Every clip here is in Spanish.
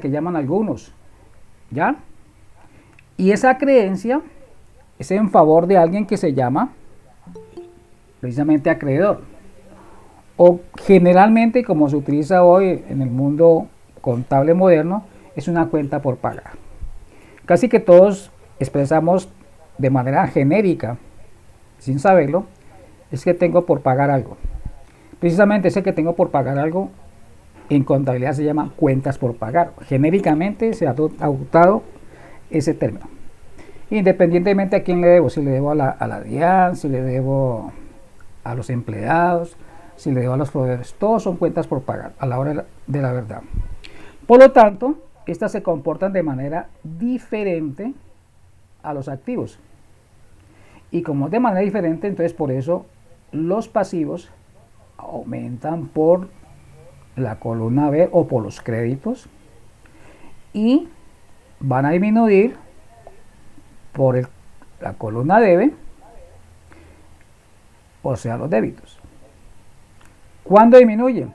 que llaman algunos, ¿ya? Y esa creencia es en favor de alguien que se llama precisamente acreedor. O generalmente, como se utiliza hoy en el mundo contable moderno, es una cuenta por pagar. Casi que todos expresamos de manera genérica, sin saberlo, es que tengo por pagar algo. Precisamente ese que tengo por pagar algo en contabilidad se llama cuentas por pagar. Genéricamente se ha adoptado ese término. Independientemente a quién le debo, si le debo a la DIAN, si le debo a los empleados, si le debo a los proveedores, todos son cuentas por pagar a la hora de la verdad. Por lo tanto, estas se comportan de manera diferente a los activos. Y como de manera diferente, entonces por eso los pasivos aumentan por la columna B o por los créditos y van a disminuir por la columna debe, o sea, los débitos. ¿Cuándo disminuyen?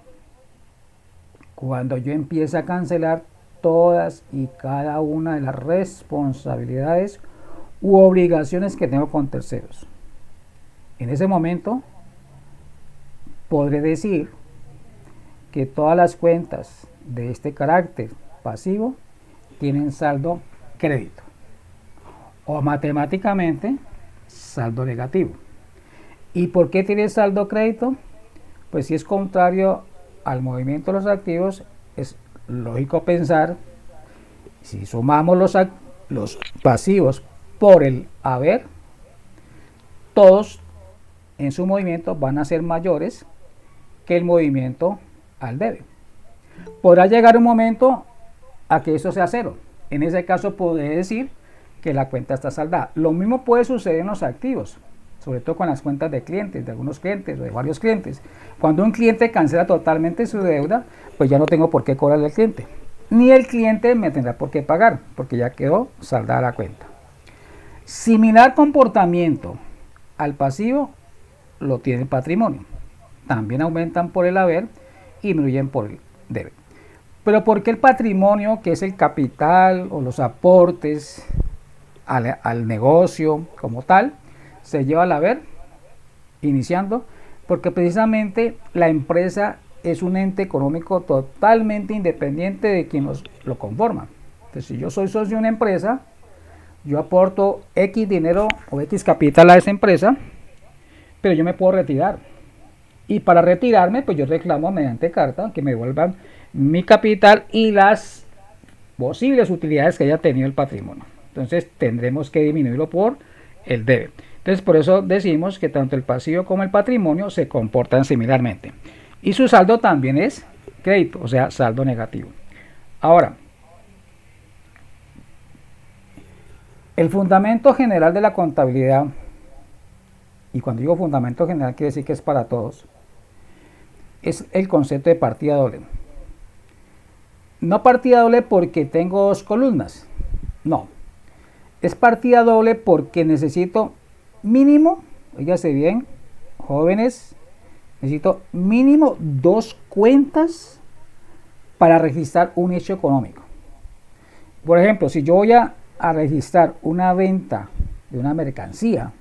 Cuando yo empiezo a cancelar todas y cada una de las responsabilidades u obligaciones que tengo con terceros. En ese momento podré decir que todas las cuentas de este carácter pasivo tienen saldo crédito o matemáticamente saldo negativo. ¿Y por qué tiene saldo crédito? Pues si es contrario al movimiento de los activos, es lógico pensar, si sumamos los pasivos por el haber, todos en su movimiento van a ser mayores que el movimiento al debe. Podrá llegar un momento a que eso sea cero. En ese caso podré decir que la cuenta está saldada. Lo mismo puede suceder en los activos, sobre todo con las cuentas de clientes, de algunos clientes o de varios clientes. Cuando un cliente cancela totalmente su deuda, pues ya no tengo por qué cobrarle al cliente. Ni el cliente me tendrá por qué pagar, porque ya quedó saldada la cuenta. Similar comportamiento al pasivo lo tiene el patrimonio. También aumentan por el haber y disminuyen por el debe. Pero ¿por qué el patrimonio, que es el capital o los aportes al negocio como tal, se lleva al haber iniciando? Porque precisamente la empresa es un ente económico totalmente independiente de quien lo conforma. Entonces, si yo soy socio de una empresa, yo aporto X dinero o X capital a esa empresa, pero yo me puedo retirar. Y para retirarme, pues yo reclamo mediante carta que me devuelvan mi capital y las posibles utilidades que haya tenido el patrimonio. Entonces tendremos que disminuirlo por el debe. Entonces por eso decimos que tanto el pasivo como el patrimonio se comportan similarmente. Y su saldo también es crédito, o sea, saldo negativo. Ahora, el fundamento general de la contabilidad, y cuando digo fundamento general quiere decir que es para todos, es el concepto de partida doble. No partida doble porque tengo dos columnas, no. Es partida doble porque necesito mínimo, fíjate bien, jóvenes, necesito mínimo dos cuentas para registrar un hecho económico. Por ejemplo, si yo voy a registrar una venta de una mercancía,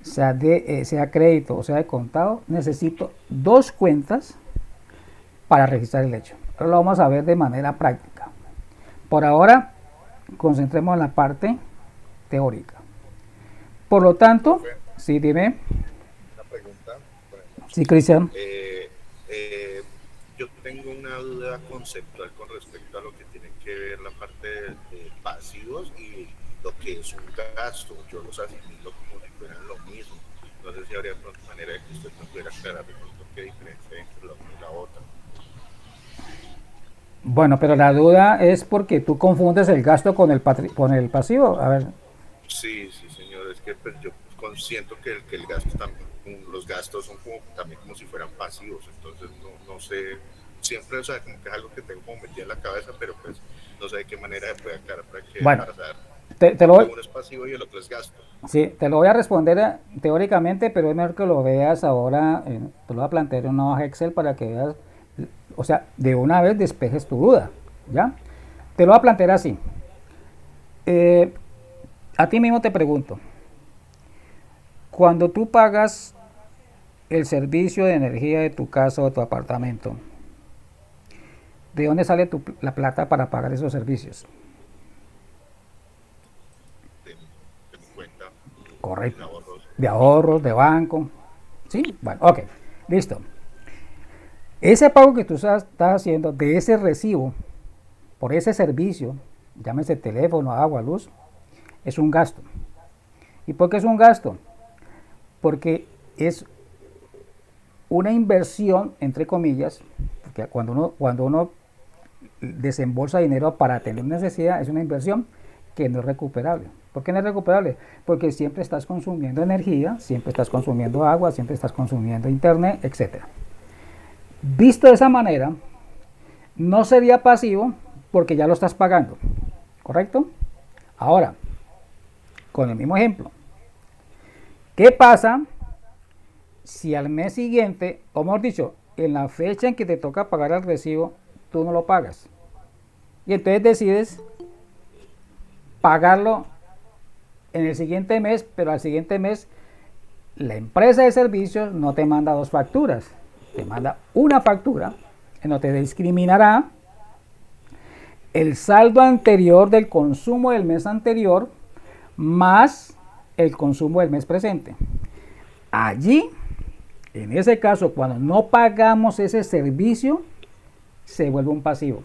sea crédito o sea de contado, necesito dos cuentas para registrar el hecho. Ahora lo vamos a ver de manera práctica. Por ahora, concentremos en la parte teórica. Por lo tanto, sí, dime. Una pregunta. Sí, Cristian. Yo tengo una duda conceptual con respecto a lo que tiene que ver la parte de pasivos y lo que es un gasto. Yo los asimilo como si fueran lo mismo. No sé si habría manera de que usted me pudiera aclarar de pronto qué diferencia hay entre la una y la otra. Bueno, pero la duda es porque tú confundes el gasto con con el pasivo. A ver. Sí, sí, señor. Es que pues, yo siento que el gasto también, los gastos son como, también como si fueran pasivos. Entonces no sé, siempre, o sea, como que es algo que tengo como metido en la cabeza, pero pues no sé de qué manera se puede aclarar Bueno, para saber te por qué lo, uno es pasivo y el otro es gasto. sí, te lo voy a responder teóricamente, pero es mejor que lo veas ahora. Te lo voy a plantear en una hoja Excel para que veas, o sea, de una vez despejes tu duda, ¿ya? Te lo voy a plantear así. A ti mismo te pregunto, cuando tú pagas el servicio de energía de tu casa o de tu apartamento, ¿de dónde sale la plata para pagar esos servicios? de mi cuenta, mis Correcto. ahorros. De ahorros, de banco. ¿Sí? Bueno, ok. Listo. Ese pago que tú estás haciendo de ese recibo por ese servicio, llámese teléfono, agua, luz, es un gasto. ¿Y por qué es un gasto? Porque es una inversión, entre comillas, porque cuando uno desembolsa dinero para tener necesidad, es una inversión que no es recuperable. ¿Por qué no es recuperable? Porque siempre estás consumiendo energía, siempre estás consumiendo agua, siempre estás consumiendo internet, etc. Visto de esa manera, no sería pasivo porque ya lo estás pagando, ¿correcto? Ahora, con el mismo ejemplo, ¿qué pasa si al mes siguiente, o mejor dicho, en la fecha en que te toca pagar el recibo, tú no lo pagas? Y entonces decides pagarlo en el siguiente mes, pero al siguiente mes la empresa de servicios no te manda dos facturas, te manda una factura en donde te discriminará el saldo anterior del consumo del mes anterior más el consumo del mes presente. Allí, en ese caso, cuando no pagamos ese servicio, se vuelve un pasivo.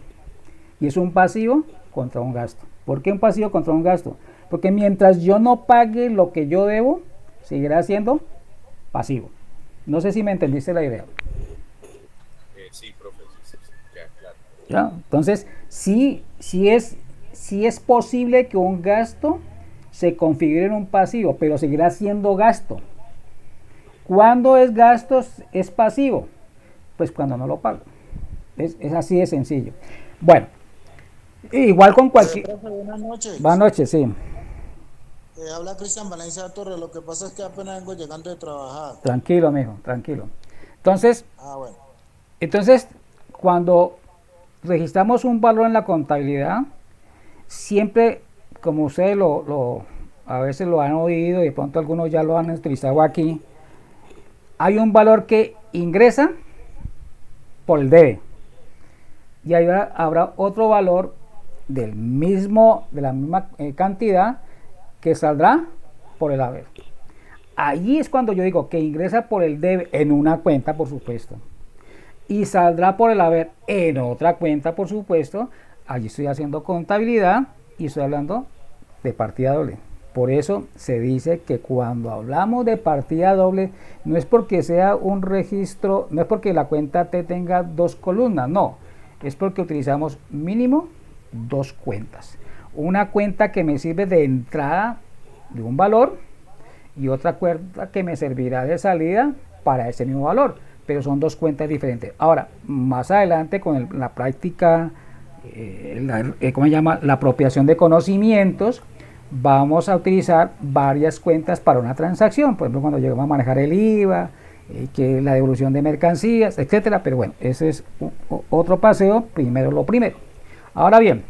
Y es un pasivo contra un gasto. ¿Por qué un pasivo contra un gasto? Porque mientras yo no pague lo que yo debo, seguirá siendo pasivo. No sé si me entendiste la idea. Sí, profe, sí, ya, claro. ¿Ya? Entonces, sí es posible que un gasto se configure en un pasivo, pero seguirá siendo gasto. ¿Cuándo es gasto? Es pasivo. Pues cuando no lo pago. Es así de sencillo. Bueno, igual con cualquier... Profe, buenas Buenas noches. noches, sí. Habla Cristian Valencia Torres. Lo que pasa es que apenas vengo llegando de trabajar. Tranquilo, mijo, tranquilo. Entonces, Ah, bueno. entonces, cuando registramos un valor en la contabilidad, siempre, como ustedes a veces lo han oído y de pronto algunos ya lo han utilizado aquí, hay un valor que ingresa por el debe y ahí habrá otro valor de la misma cantidad que saldrá por el haber. Allí es cuando yo digo que ingresa por el debe en una cuenta, por supuesto, y saldrá por el haber en otra cuenta, por supuesto. Allí estoy haciendo contabilidad y estoy hablando de partida doble. Por eso se dice que cuando hablamos de partida doble, no es porque sea un registro, no es porque la cuenta T tenga dos columnas, no, es porque utilizamos mínimo dos cuentas. Una cuenta que me sirve de entrada de un valor y otra cuenta que me servirá de salida para ese mismo valor, pero son dos cuentas diferentes. Ahora, más adelante con la práctica, ¿cómo se llama? La apropiación de conocimientos, vamos a utilizar varias cuentas para una transacción. Por ejemplo, cuando llegamos a manejar el IVA, que la devolución de mercancías, etcétera. Pero bueno, ese es otro paseo. Primero lo primero. Ahora bien,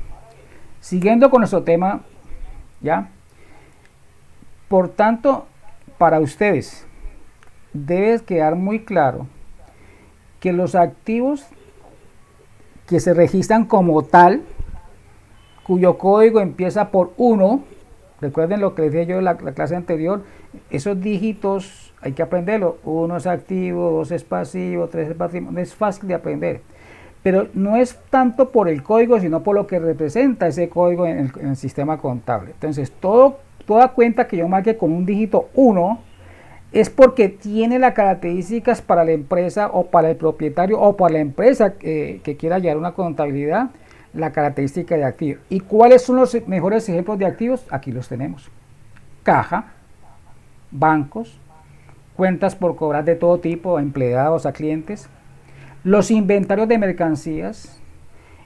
siguiendo con nuestro tema, ya. Por tanto, para ustedes debe quedar muy claro que los activos que se registran como tal, cuyo código empieza por 1, recuerden lo que les dije yo en la clase anterior, esos dígitos hay que aprenderlo, 1 es activo, 2 es pasivo, 3 es pasivo, es fácil de aprender, pero no es tanto por el código, sino por lo que representa ese código en el sistema contable. Entonces, toda cuenta que yo marque con un dígito 1 es porque tiene las características para la empresa o para el propietario o para la empresa que quiera llevar una contabilidad, la característica de activo. ¿Y cuáles son los mejores ejemplos de activos? Aquí los tenemos. Caja, bancos, cuentas por cobrar de todo tipo, a empleados, a clientes, los inventarios de mercancías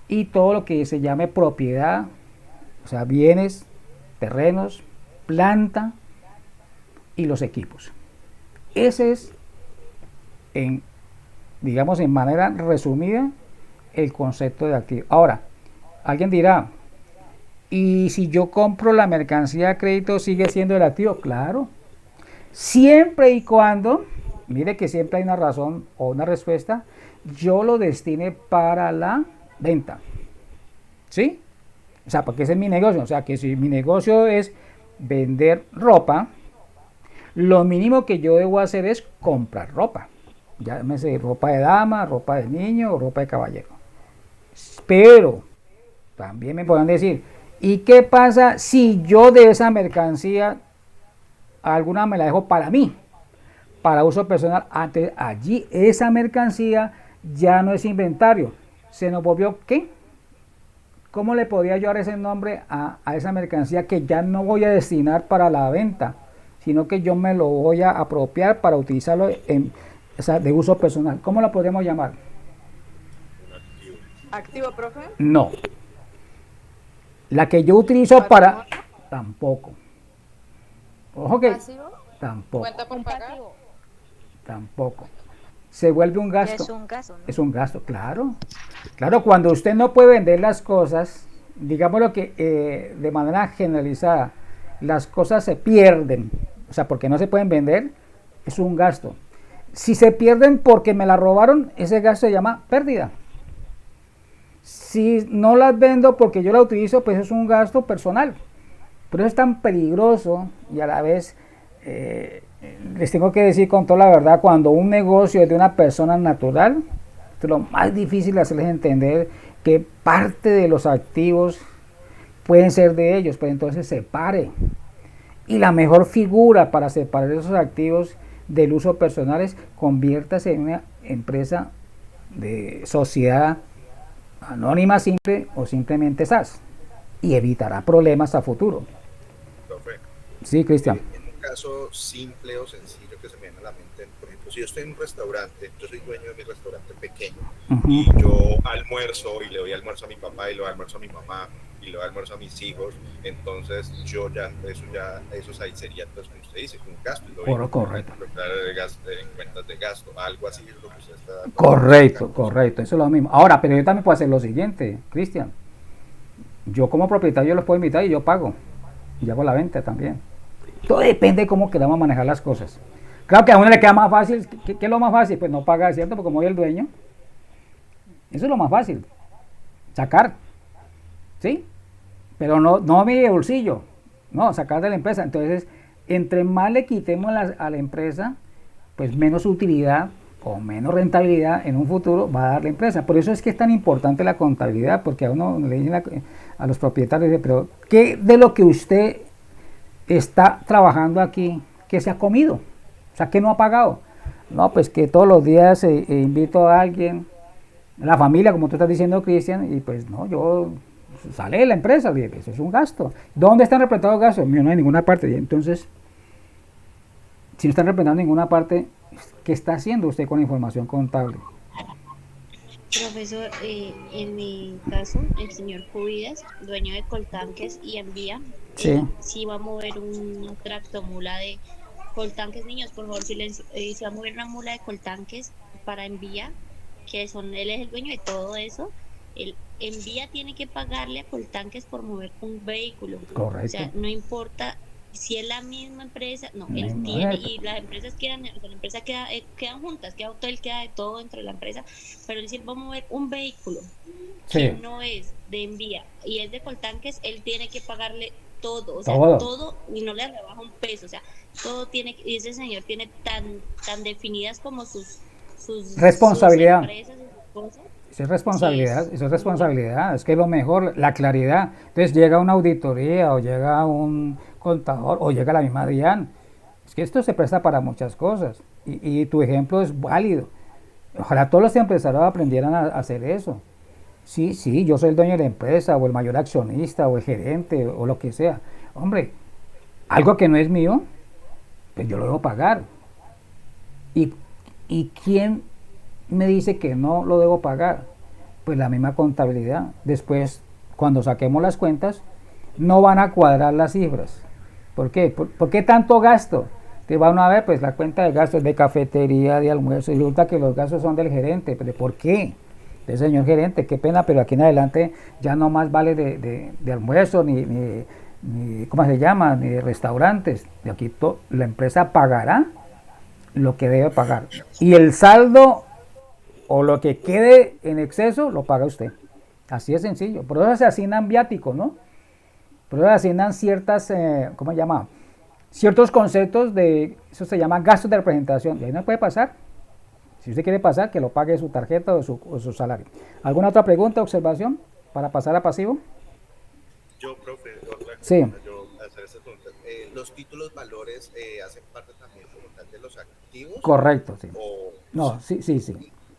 y todo lo que se llame propiedad, o sea, bienes, terrenos, planta y los equipos. Ese es, digamos, en manera resumida, el concepto de activo. Ahora, alguien dirá, Y si yo compro la mercancía a crédito, ¿sigue siendo el activo? Claro. Siempre y cuando, mire que siempre hay una razón o una respuesta, yo lo destine para la venta. ¿Sí? O sea, porque ese es mi negocio. O sea, que si mi negocio es vender ropa, lo mínimo que yo debo hacer es comprar ropa. Ya me sé ropa de dama, ropa de niño o ropa de caballero. Pero también me podrán decir, ¿y qué pasa si yo de esa mercancía alguna me la dejo para mí, para uso personal? Antes allí esa mercancía ya no es inventario. Se nos volvió ¿qué? ¿Cómo le podría yo dar ese nombre a esa mercancía que ya no voy a destinar para la venta, sino que yo me lo voy a apropiar para utilizarlo o sea, de uso personal? ¿Cómo lo podríamos llamar? ¿Activo, profe? No. La que yo utilizo ¿Patrimonio? para... Tampoco. Ojo que... ¿Pasivo? Tampoco. ¿Cuenta por pagar? Tampoco. Se vuelve un gasto. Es un gasto, ¿no? Es un gasto, claro. Claro, cuando usted no puede vender las cosas, digámoslo que de manera generalizada, las cosas se pierden. O sea, porque no se pueden vender, es un gasto. Si se pierden porque me la robaron, ese gasto se llama pérdida. Si no las vendo porque yo la utilizo, pues es un gasto personal. Por eso es tan peligroso y a la vez les tengo que decir con toda la verdad, cuando un negocio es de una persona natural, lo más difícil de hacerles entender que parte de los activos pueden ser de ellos, pues entonces separe. Y la mejor figura para separar esos activos del uso personal es conviértase en una empresa de sociedad anónima simple o simplemente SAS y evitará problemas a futuro. Profe, Sí, Cristian. en un caso simple o sencillo que se me viene a la mente, por ejemplo, si yo estoy en un restaurante, yo soy dueño de mi restaurante pequeño y yo almuerzo y le doy almuerzo a mi papá y le doy almuerzo a mi mamá y le doy almuerzo a mis hijos, entonces yo eso ahí sería, entonces como usted dice, un gasto, y lo Correcto. en cuentas de gasto, algo así es lo que usted está... Correcto, eso es lo mismo. Ahora, pero yo también puedo hacer lo siguiente, Cristian. Yo como propietario los puedo invitar y yo pago. Y hago la venta también. Todo depende de cómo queramos manejar las cosas. Claro que a uno le queda más fácil. ¿Qué es lo más fácil? Pues no pagar, ¿cierto? Porque como soy el dueño. Eso es lo más fácil. Sacar. ¿Sí? Pero no mi bolsillo. No, sacar de la empresa. Entonces, entre más le quitemos a la empresa, pues menos utilidad o menos rentabilidad en un futuro va a dar la empresa. Por eso es que es tan importante la contabilidad, porque a uno le dicen a los propietarios, pero ¿qué de lo que usted está trabajando aquí, que se ha comido? O sea, ¿qué no ha pagado? No, pues que todos los días invito a alguien, la familia, como tú estás diciendo, Cristian, y pues no, yo sale de la empresa, eso es un gasto. ¿Dónde están representados los gastos? No hay en ninguna parte. Y entonces, si no están representando en ninguna parte, ¿qué está haciendo usted con la información contable? Profesor, en mi caso, el señor Cubidas, dueño de Coltanques y Envía, Sí. sí va a mover un tractomula de Coltanques, niños, por favor, silencio. Se va a mover una mula de Coltanques para Envía, él es el dueño de todo eso. El Envía tiene que pagarle a Coltanques por mover un vehículo. Correcto. O sea, no importa si es la misma empresa, no, él No, tiene, y las empresas quedan, o sea, la empresa quedan juntas, queda hotel, queda de todo dentro de la empresa, pero él sí va a mover un vehículo que Sí. no es de Envía y es de Coltanques, él tiene que pagarle todo, o sea, Todo. todo, y no le rebaja un peso, o sea, todo tiene, y ese señor tiene tan definidas como sus Responsabilidad. sus empresas, sus cosas. Eso es responsabilidad, Sí, eso es responsabilidad, es que es lo mejor, la claridad. Entonces llega una auditoría o llega un contador o llega la misma DIAN. Es que esto se presta para muchas cosas y tu ejemplo es válido. Ojalá todos los empresarios aprendieran a hacer eso. Sí, yo soy el dueño de la empresa o el mayor accionista o el gerente o lo que sea. Hombre, algo que no es mío, pues yo lo debo pagar. ¿Y, y quién me dice que no lo debo pagar? Pues la misma contabilidad. Después, cuando saquemos las cuentas, no van a cuadrar las cifras. ¿Por qué? ¿Por qué tanto gasto? Te van a ver, pues la cuenta de gastos de cafetería, de almuerzo, y resulta que los gastos son del gerente. ¿Pero por qué? Entonces, señor gerente, qué pena, pero aquí en adelante ya no más vale de almuerzo, ni, ¿cómo se llama? Ni de restaurantes. De aquí la empresa pagará lo que debe pagar. Y el saldo o lo que quede en exceso lo paga usted. Así es sencillo. Por eso se asignan viáticos, ¿no? Por eso se asignan ciertas, ¿cómo se llama? Ciertos conceptos de, eso se llama gastos de representación. Y ahí no puede pasar. Si usted quiere pasar, que lo pague su tarjeta o su salario. ¿Alguna otra pregunta, observación para pasar a pasivo? Yo, profe, otra Sí. cosa, yo hacer esta pregunta. ¿Los títulos valores hacen parte también como tal de los activos? Correcto, sí. O, No, sí.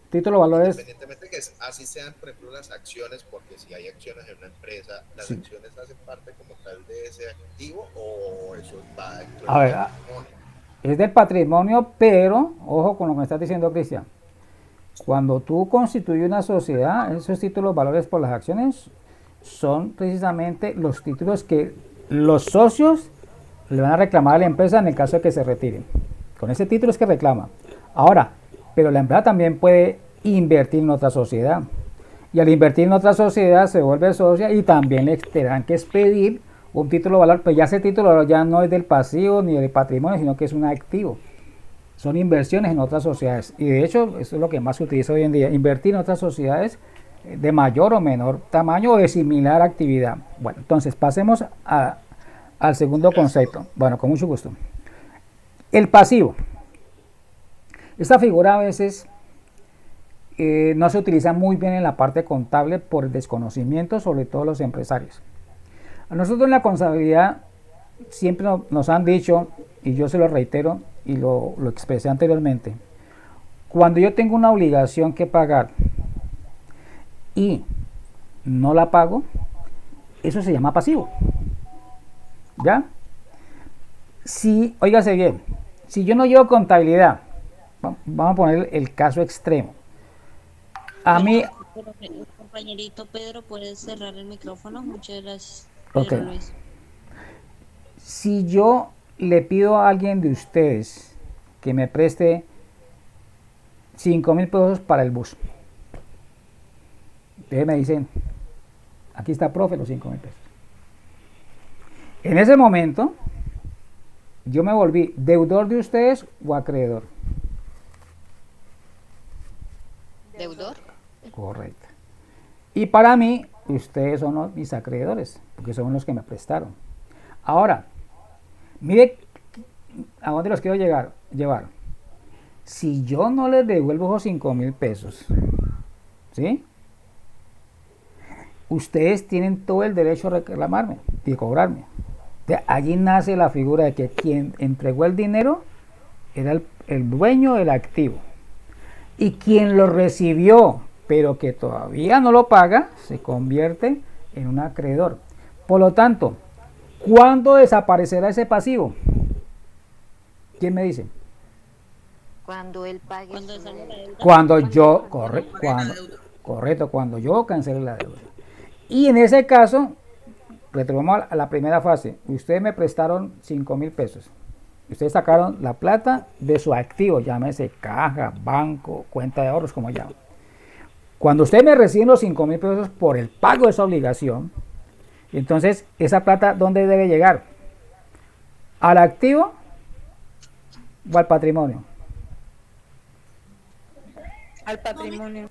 Título valores. independientemente que así sean, por ejemplo, las acciones, porque si hay acciones en una empresa, ¿las Sí. acciones hacen parte como tal de ese activo o eso va dentro A del ver, patrimonio? es del patrimonio, pero, ojo con lo que me estás diciendo, Cristian. Cuando tú constituyes una sociedad, esos títulos valores por las acciones son precisamente los títulos que los socios le van a reclamar a la empresa en el caso de que se retiren. Con ese título es que reclama. Ahora, pero la empresa también puede invertir en otra sociedad. Y al invertir en otra sociedad se vuelve socia y también le tendrán que expedir un título de valor, pero ya ese título de valor ya no es del pasivo ni del patrimonio, sino que es un activo. Son inversiones en otras sociedades. Y de hecho, eso es lo que más se utiliza hoy en día, invertir en otras sociedades de mayor o menor tamaño o de similar actividad. Bueno, entonces pasemos al segundo concepto. Bueno, con mucho gusto. El pasivo. Esta figura a veces no se utiliza muy bien en la parte contable por el desconocimiento, sobre todo los empresarios. A nosotros en la contabilidad siempre nos han dicho, y yo se lo reitero y lo expresé anteriormente, cuando yo tengo una obligación que pagar y no la pago, eso se llama pasivo. ¿Ya? Si, óigase bien, si yo no llevo contabilidad, vamos a poner el caso extremo. A mí, Compañerito Pedro, ¿puedes cerrar el micrófono? Muchas gracias. Ok. Pedro Luis. si yo le pido a alguien de ustedes que me preste 5.000 pesos para el bus, ustedes me dicen, aquí está, profe, los 5.000 pesos. En ese momento, yo me volví deudor de ustedes o acreedor. ¿Deudor? Correcto. Y para mí, ustedes son mis acreedores, porque son los que me prestaron. Ahora, mire a dónde los quiero llevar. Si yo no les devuelvo esos 5.000 pesos, ¿sí? Ustedes tienen todo el derecho a reclamarme y cobrarme. De allí nace la figura de que quien entregó el dinero era el dueño del activo. Y quien lo recibió, pero que todavía no lo paga, se convierte en un acreedor. Por lo tanto, ¿cuándo desaparecerá ese pasivo? ¿Quién me dice? Cuando él pague Cuando su salga la deuda. deuda. Cuando yo, correcto, cuando yo cancele la deuda. Y en ese caso, retomamos a la primera fase. Ustedes me prestaron 5.000 pesos. Ustedes sacaron la plata de su activo, llámese caja, banco, cuenta de ahorros, como llaman. Cuando ustedes me reciben los 5.000 pesos por el pago de esa obligación, entonces esa plata, ¿dónde debe llegar? ¿Al activo o al patrimonio? Al patrimonio.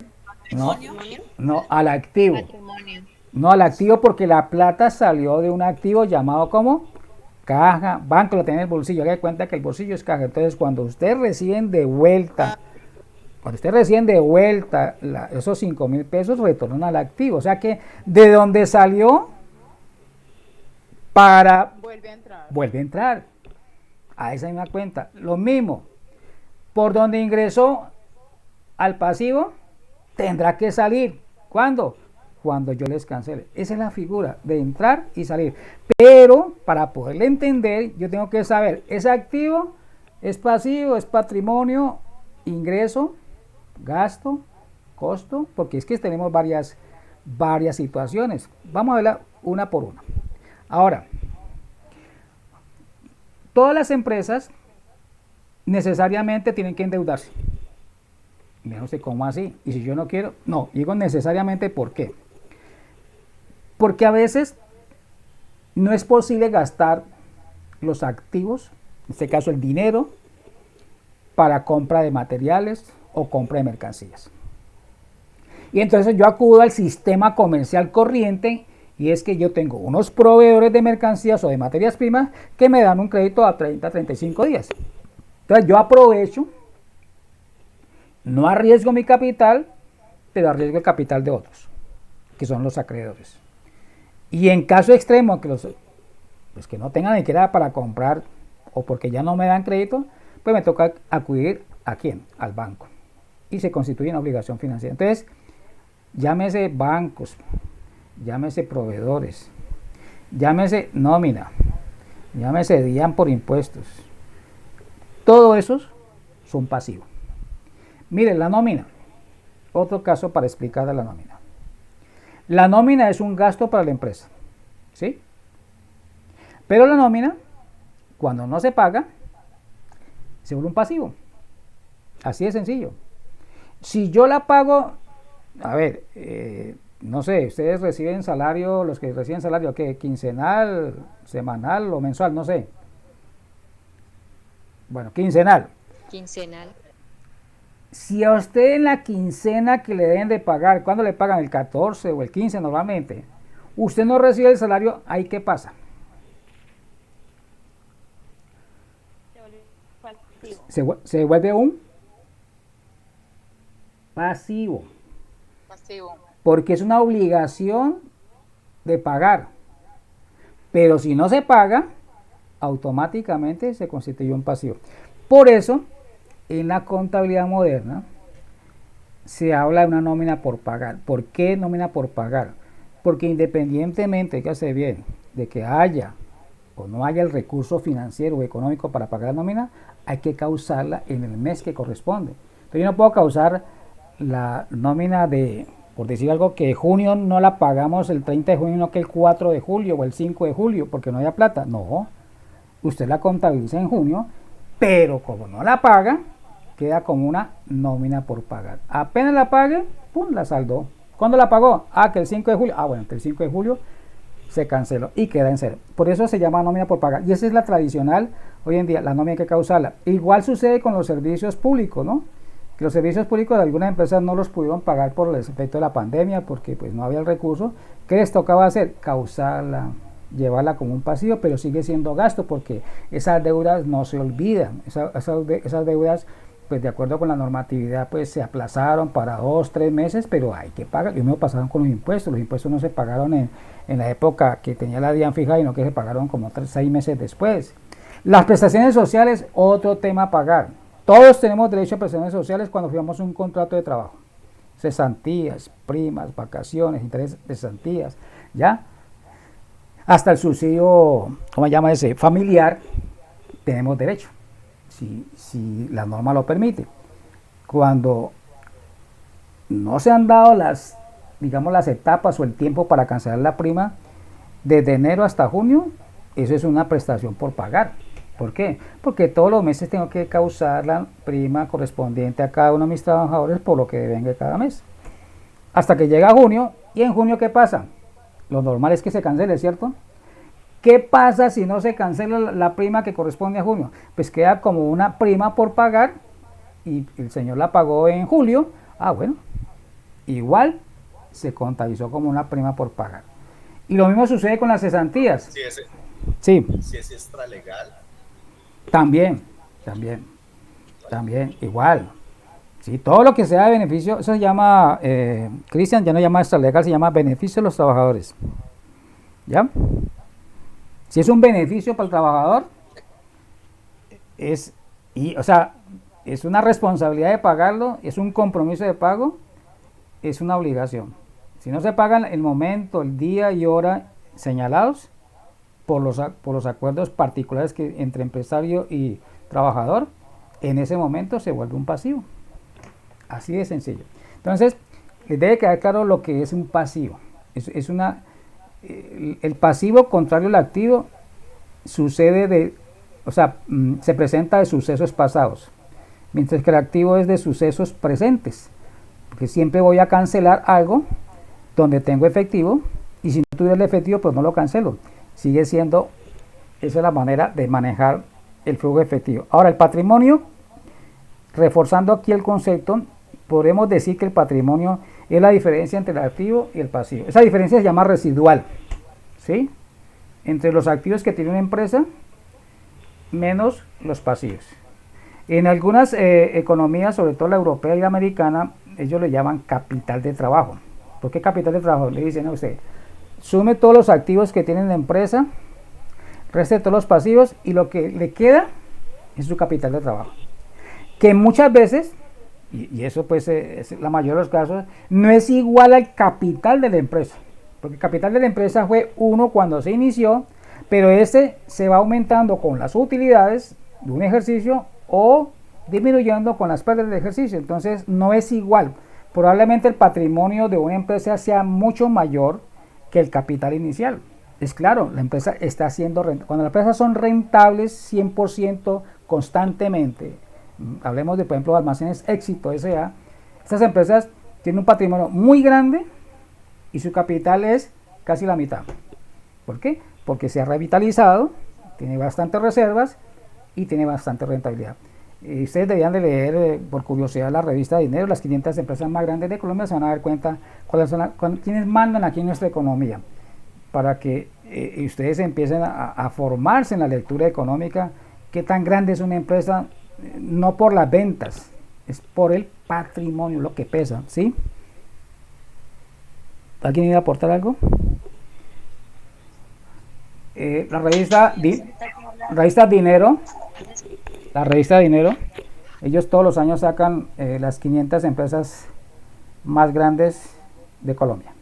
No, al activo. Patrimonio. No al activo, porque la plata salió de un activo llamado como caja, banco, lo tiene en el bolsillo. Haga de cuenta que el bolsillo es caja. Entonces, cuando ustedes reciben de vuelta, esos 5.000 pesos, retornan al activo. O sea que de donde salió para vuelve a entrar a esa misma cuenta. Lo mismo, por donde ingresó al pasivo, tendrá que salir. ¿Cuándo? Cuando yo les cancele. Esa es la figura de entrar y salir. Pero para poderle entender, yo tengo que saber, ¿es activo, es pasivo, es patrimonio, ingreso, gasto, costo? Porque es que tenemos varias situaciones. Vamos a verla una por una. Ahora, todas las empresas necesariamente tienen que endeudarse. Y me dice, ¿cómo así? Y si yo no quiero, no, digo necesariamente ¿por qué? Porque a veces no es posible gastar los activos, en este caso el dinero, para compra de materiales o compra de mercancías. Y entonces yo acudo al sistema comercial corriente, y es que yo tengo unos proveedores de mercancías o de materias primas que me dan un crédito a 30, 35 días. Entonces yo aprovecho, no arriesgo mi capital, pero arriesgo el capital de otros, que son los acreedores. Y en caso extremo, que los que no tengan ni siquiera para comprar o porque ya no me dan crédito, pues me toca acudir ¿a quién? Al banco. Y se constituye una obligación financiera. Entonces, llámese bancos, llámese proveedores, llámese nómina, llámese DIAN por impuestos. Todos esos son pasivos. Miren, la nómina. Otro caso para explicar de la nómina. La nómina es un gasto para la empresa, ¿sí? Pero la nómina, cuando no se paga, se vuelve un pasivo. Así de sencillo. Si yo la pago, a ver, no sé, ustedes reciben salario, los que reciben salario, ¿qué? Quincenal, semanal o mensual, no sé. Bueno, quincenal. Quincenal. Si a usted en la quincena que le deben de pagar, ¿cuándo le pagan? El 14 o el 15 normalmente. Usted no recibe el salario, ¿ahí qué pasa? Se vuelve un pasivo. Pasivo. Porque es una obligación de pagar. Pero si no se paga, automáticamente se constituye un pasivo. Por eso, en la contabilidad moderna, se habla de una nómina por pagar. ¿Por qué nómina por pagar? Porque independientemente, que hace bien, de que haya o no haya el recurso financiero o económico para pagar la nómina, hay que causarla en el mes que corresponde. Entonces yo no puedo causar la nómina de, por decir algo, que junio no la pagamos el 30 de junio, no que el 4 de julio o el 5 de julio, porque no haya plata. No, usted la contabiliza en junio, pero como no la paga, queda como una nómina por pagar. Apenas la pague, pum, la saldó. ¿Cuándo la pagó? Que el 5 de julio. Bueno, entre el 5 de julio se canceló y queda en cero. Por eso se llama nómina por pagar. Y esa es la tradicional hoy en día, la nómina hay que causarla. Igual sucede con los servicios públicos, ¿no? Que los servicios públicos de algunas empresas no los pudieron pagar por el efecto de la pandemia, porque pues no había el recurso. ¿Qué les tocaba hacer? Causarla, llevarla como un pasivo, pero sigue siendo gasto, porque esas deudas no se olvidan. Esas deudas, pues de acuerdo con la normatividad, pues se aplazaron para 2, 3 meses, pero hay que pagar. Lo mismo pasaron con los impuestos. Los impuestos no se pagaron en la época que tenía la DIAN fija, sino que se pagaron como 6 meses después. Las prestaciones sociales, otro tema a pagar. Todos tenemos derecho a prestaciones sociales cuando firmamos un contrato de trabajo. Cesantías, primas, vacaciones, intereses de cesantías, ¿ya? Hasta el subsidio, ¿cómo se llama ese? Familiar, tenemos derecho, si la norma lo permite. Cuando no se han dado las etapas o el tiempo para cancelar la prima, desde enero hasta junio, eso es una prestación por pagar. ¿Por qué? Porque todos los meses tengo que causar la prima correspondiente a cada uno de mis trabajadores por lo que devenga cada mes. Hasta que llega junio, y en junio ¿qué pasa? Lo normal es que se cancele, ¿cierto? ¿Qué pasa si no se cancela la prima que corresponde a junio? Pues queda como una prima por pagar y el señor la pagó en julio. Bueno, igual se contabilizó como una prima por pagar. Y lo mismo sucede con las cesantías. Si es extralegal. También, igual. Sí, todo lo que sea de beneficio, eso se llama, Cristian ya no llama extralegal, se llama beneficio de los trabajadores. ¿Ya? Si es un beneficio para el trabajador, es una responsabilidad de pagarlo, es un compromiso de pago, es una obligación. Si no se pagan el momento, el día y hora señalados por los acuerdos particulares entre empresario y trabajador, en ese momento se vuelve un pasivo. Así de sencillo. Entonces, les debe quedar claro lo que es un pasivo. El pasivo, contrario al activo, se presenta de sucesos pasados. mientras que el activo es de sucesos presentes, porque siempre voy a cancelar algo donde tengo efectivo, y si no tuviera el efectivo, pues no lo cancelo. Sigue siendo, esa es la manera de manejar el flujo efectivo. Ahora, el patrimonio, reforzando aquí el concepto, podemos decir que el patrimonio es la diferencia entre el activo y el pasivo. Esa diferencia se llama residual, ¿sí? Entre los activos que tiene una empresa menos los pasivos. En algunas economías, sobre todo la europea y la americana, ellos le llaman capital de trabajo. ¿Por qué capital de trabajo? Le dicen a usted, sume todos los activos que tiene la empresa, reste todos los pasivos y lo que le queda es su capital de trabajo. Que muchas veces, y eso pues es la mayoría de los casos, no es igual al capital de la empresa. Porque el capital de la empresa fue 1 cuando se inició, pero ese se va aumentando con las utilidades de un ejercicio o disminuyendo con las pérdidas del ejercicio. Entonces no es igual. Probablemente el patrimonio de una empresa sea mucho mayor que el capital inicial. Es claro, la empresa está haciendo renta. Cuando las empresas son rentables 100% constantemente, hablemos de, por ejemplo, Almacenes Éxito S.A., estas empresas tienen un patrimonio muy grande y su capital es casi la mitad. ¿Por qué? Porque se ha revitalizado, tiene bastantes reservas y tiene bastante rentabilidad. Ustedes deberían de leer, por curiosidad, la revista Dinero, las 500 empresas más grandes de Colombia, se van a dar cuenta quiénes mandan aquí en nuestra economía, para que ustedes empiecen a formarse en la lectura económica, qué tan grande es una empresa, no por las ventas, es por el patrimonio, lo que pesa, ¿sí? ¿Alguien iba a aportar algo? La revista Dinero, la revista Dinero, ellos todos los años sacan las 500 empresas más grandes de Colombia.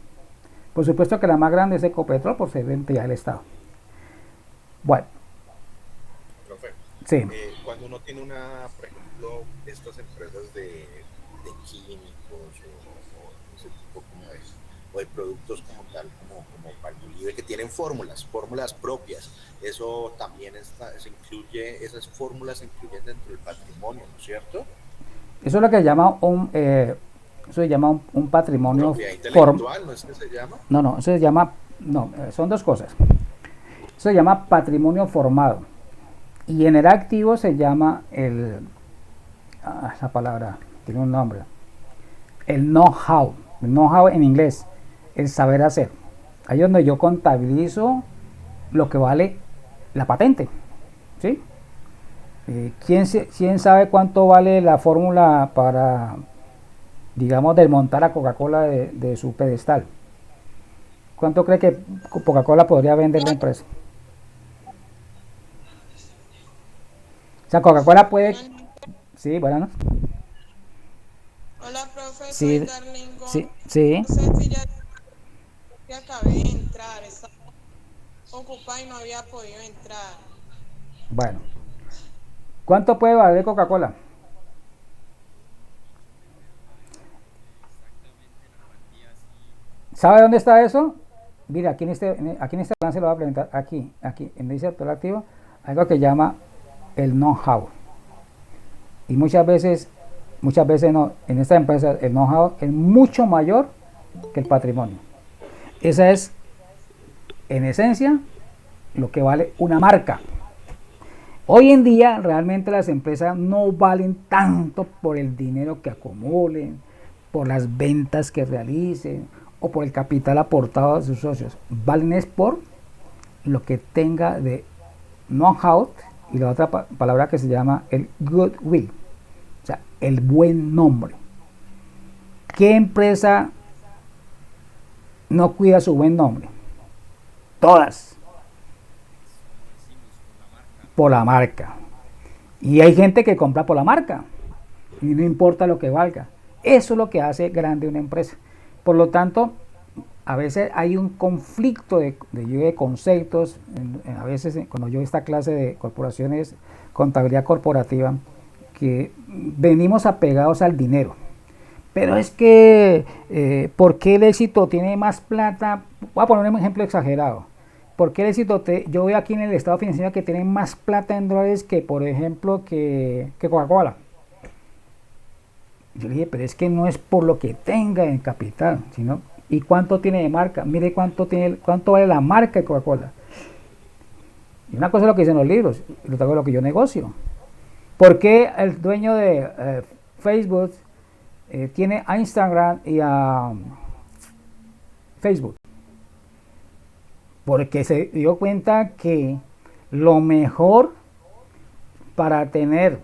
Por supuesto que la más grande es Ecopetrol, por ser entidad del Estado. Bueno. Profe, sí. Cuando uno tiene por ejemplo, estas empresas de químicos o ese tipo como es, o de productos como tal, como Palmolive, que tienen fórmulas propias, eso también se incluye, esas fórmulas se incluyen dentro del patrimonio, ¿no es cierto? Eso es lo que se llama un patrimonio propiedad intelectual, ¿no es que se llama? No, eso se llama, son dos cosas. Eso se llama patrimonio formado. Y en el activo se llama la palabra tiene un nombre, el know-how. El know-how en inglés, el saber hacer. Ahí es donde yo contabilizo lo que vale la patente, ¿sí? ¿Quién sabe cuánto vale la fórmula para, digamos, desmontar a Coca-Cola de su pedestal? ¿Cuánto cree que Coca-Cola podría vender la empresa? O sea, Coca-Cola puede... Sí, bueno. Hola, profe, Sí, soy Darlington. sí. No sé si ya acabé de entrar, estaba ocupada y no había podido entrar. Bueno. ¿Cuánto puede valer Coca-Cola? ¿Sabe dónde está eso? Mira, aquí en este plan se lo voy a presentar. Aquí, en el sector activo, algo que llama el know-how. Y muchas veces no, en esta empresa el know-how es mucho mayor que el patrimonio. Esa es, en esencia, lo que vale una marca. Hoy en día realmente las empresas no valen tanto por el dinero que acumulen, por las ventas que realicen o por el capital aportado a sus socios. Valen es por lo que tenga de know-how, y la otra palabra que se llama el goodwill, o sea, el buen nombre. ¿Qué empresa no cuida su buen nombre? Todas. Por la marca. Y hay gente que compra por la marca y no importa lo que valga. Eso es lo que hace grande una empresa. Por lo tanto, a veces hay un conflicto de conceptos. A veces cuando yo esta clase de corporaciones, contabilidad corporativa, que venimos apegados al dinero. Pero es que, ¿por qué el éxito tiene más plata? Voy a poner un ejemplo exagerado. ¿Por qué el éxito? Yo veo aquí en el estado financiero que tienen más plata en dólares que, por ejemplo, que Coca-Cola. Yo le dije, pero es que no es por lo que tenga en capital, sino, ¿y cuánto tiene de marca? Mire cuánto vale la marca de Coca-Cola. Y una cosa es lo que dicen los libros, y otra cosa es lo que yo negocio. ¿Por qué el dueño de Facebook tiene a Instagram y a Facebook? Porque se dio cuenta que lo mejor para tener,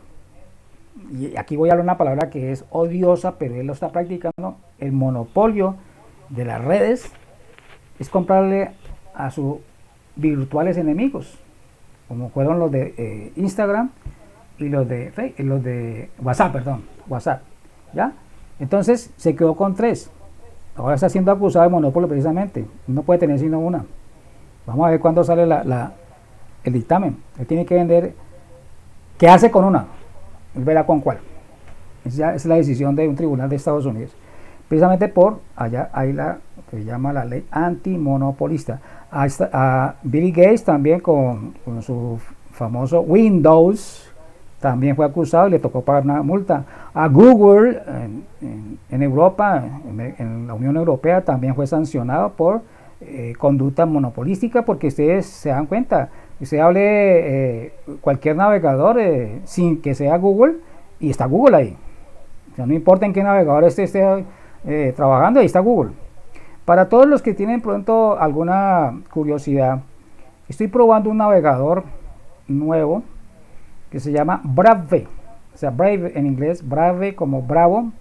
y aquí voy a hablar una palabra que es odiosa, pero él lo está practicando, el monopolio de las redes, es comprarle a sus virtuales enemigos, como fueron los de Instagram y los de WhatsApp, WhatsApp, ¿ya? Entonces se quedó con 3. Ahora está siendo acusado de monopolio precisamente. No puede tener sino una. Vamos a ver cuándo sale el dictamen. Él tiene que vender. ¿Qué hace con una? Él verá con cuál. Esa es la decisión de un tribunal de Estados Unidos. Precisamente por allá hay la que se llama la ley antimonopolista. A Bill Gates también con su famoso Windows también fue acusado y le tocó pagar una multa. A Google en Europa, en la Unión Europea, también fue sancionado por conducta monopolística, porque ustedes se dan cuenta, usted hable cualquier navegador sin que sea Google y está Google ahí. O sea, no importa en qué navegador esté trabajando, ahí está Google. Para todos los que tienen pronto alguna curiosidad, estoy probando un navegador nuevo que se llama Brave, o sea, Brave en inglés, Brave como bravo.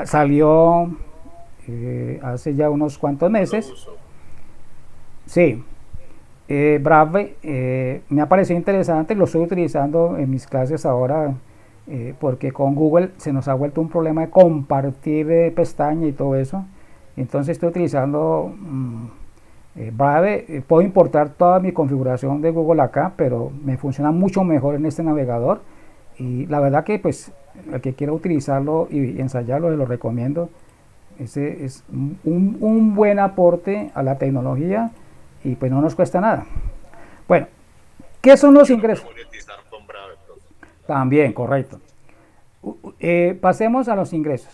Salió hace ya unos cuantos meses. Sí, Brave me ha parecido interesante, lo estoy utilizando en mis clases ahora, porque con Google se nos ha vuelto un problema de compartir pestaña y todo eso. Entonces estoy utilizando Brave. Puedo importar toda mi configuración de Google acá, pero me funciona mucho mejor en este navegador, y la verdad que pues el que quiera utilizarlo y ensayarlo, se lo recomiendo. Ese es un buen aporte a la tecnología y pues no nos cuesta nada. Bueno, ¿qué son los ingresos? También, correcto. Pasemos a los ingresos.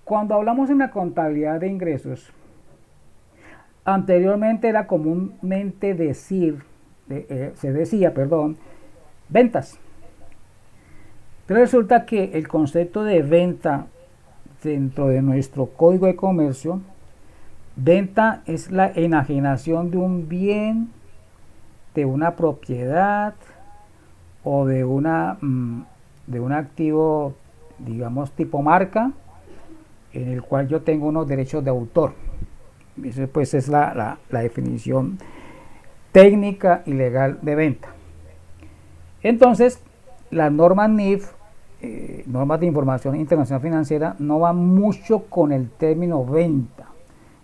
Cuando hablamos en la contabilidad de ingresos, anteriormente era comúnmente se decía, ventas. Pero resulta que el concepto de venta dentro de nuestro Código de Comercio, venta es la enajenación de un bien, de una propiedad o de un activo, digamos, tipo marca, en el cual yo tengo unos derechos de autor. Esa pues es la definición técnica y legal de venta. Entonces, las normas NIF, normas de información internacional financiera, no van mucho con el término venta.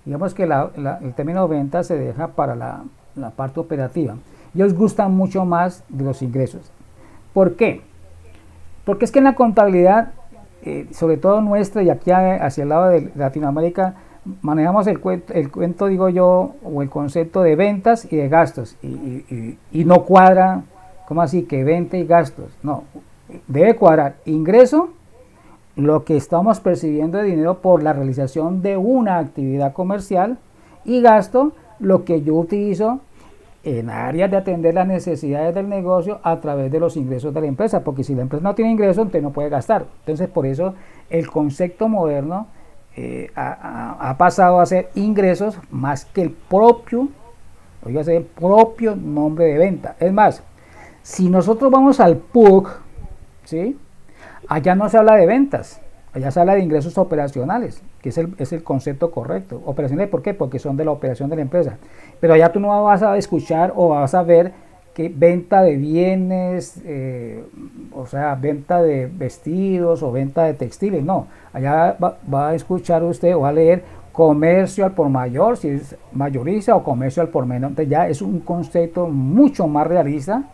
Digamos que el término venta se deja para la parte operativa. Ellos gustan mucho más de los ingresos. ¿Por qué? Porque es que en la contabilidad, sobre todo nuestra y aquí hacia el lado de Latinoamérica, manejamos el cuento, digo yo, o el concepto de ventas y de gastos, y no cuadra. ¿Cómo así que venta y gastos? No, debe cuadrar ingreso, lo que estamos percibiendo de dinero por la realización de una actividad comercial, y gasto, lo que yo utilizo en áreas de atender las necesidades del negocio a través de los ingresos de la empresa, porque si la empresa no tiene ingresos, entonces no puede gastar. Entonces, por eso el concepto moderno ha pasado a ser ingresos más que el propio nombre de venta. Es más, si nosotros vamos al PUC, ¿sí?, allá no se habla de ventas, allá se habla de ingresos operacionales, que es el concepto correcto. Operacionales, ¿por qué? Porque son de la operación de la empresa. Pero allá tú no vas a escuchar o vas a ver que venta de bienes, o sea, venta de vestidos o venta de textiles. No, allá va a escuchar usted o va a leer comercio al por mayor, si es mayorista, o comercio al por menor. Entonces ya es un concepto mucho más realista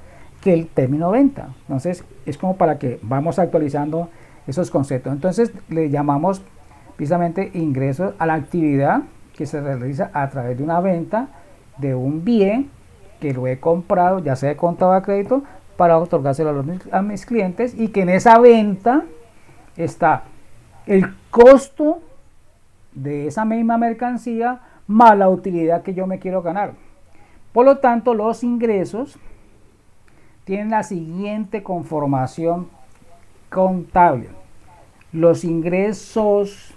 que el término venta. Entonces es como para que vamos actualizando esos conceptos. Entonces le llamamos precisamente ingresos a la actividad que se realiza a través de una venta de un bien que lo he comprado, ya sea de contado a crédito, para otorgárselo a mis clientes, y que en esa venta está el costo de esa misma mercancía más la utilidad que yo me quiero ganar. Por lo tanto, los ingresos tienen la siguiente conformación contable. Los ingresos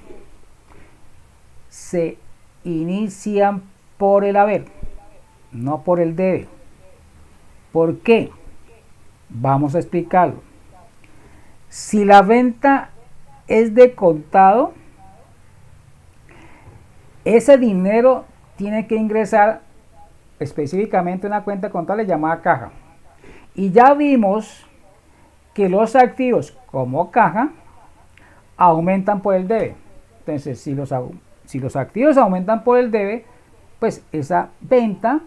se inician por el haber, no por el debe. ¿Por qué? Vamos a explicarlo. Si la venta es de contado, ese dinero tiene que ingresar específicamente en una cuenta contable llamada caja. Y ya vimos que los activos como caja aumentan por el debe. Entonces, si los activos aumentan por el debe, pues esa venta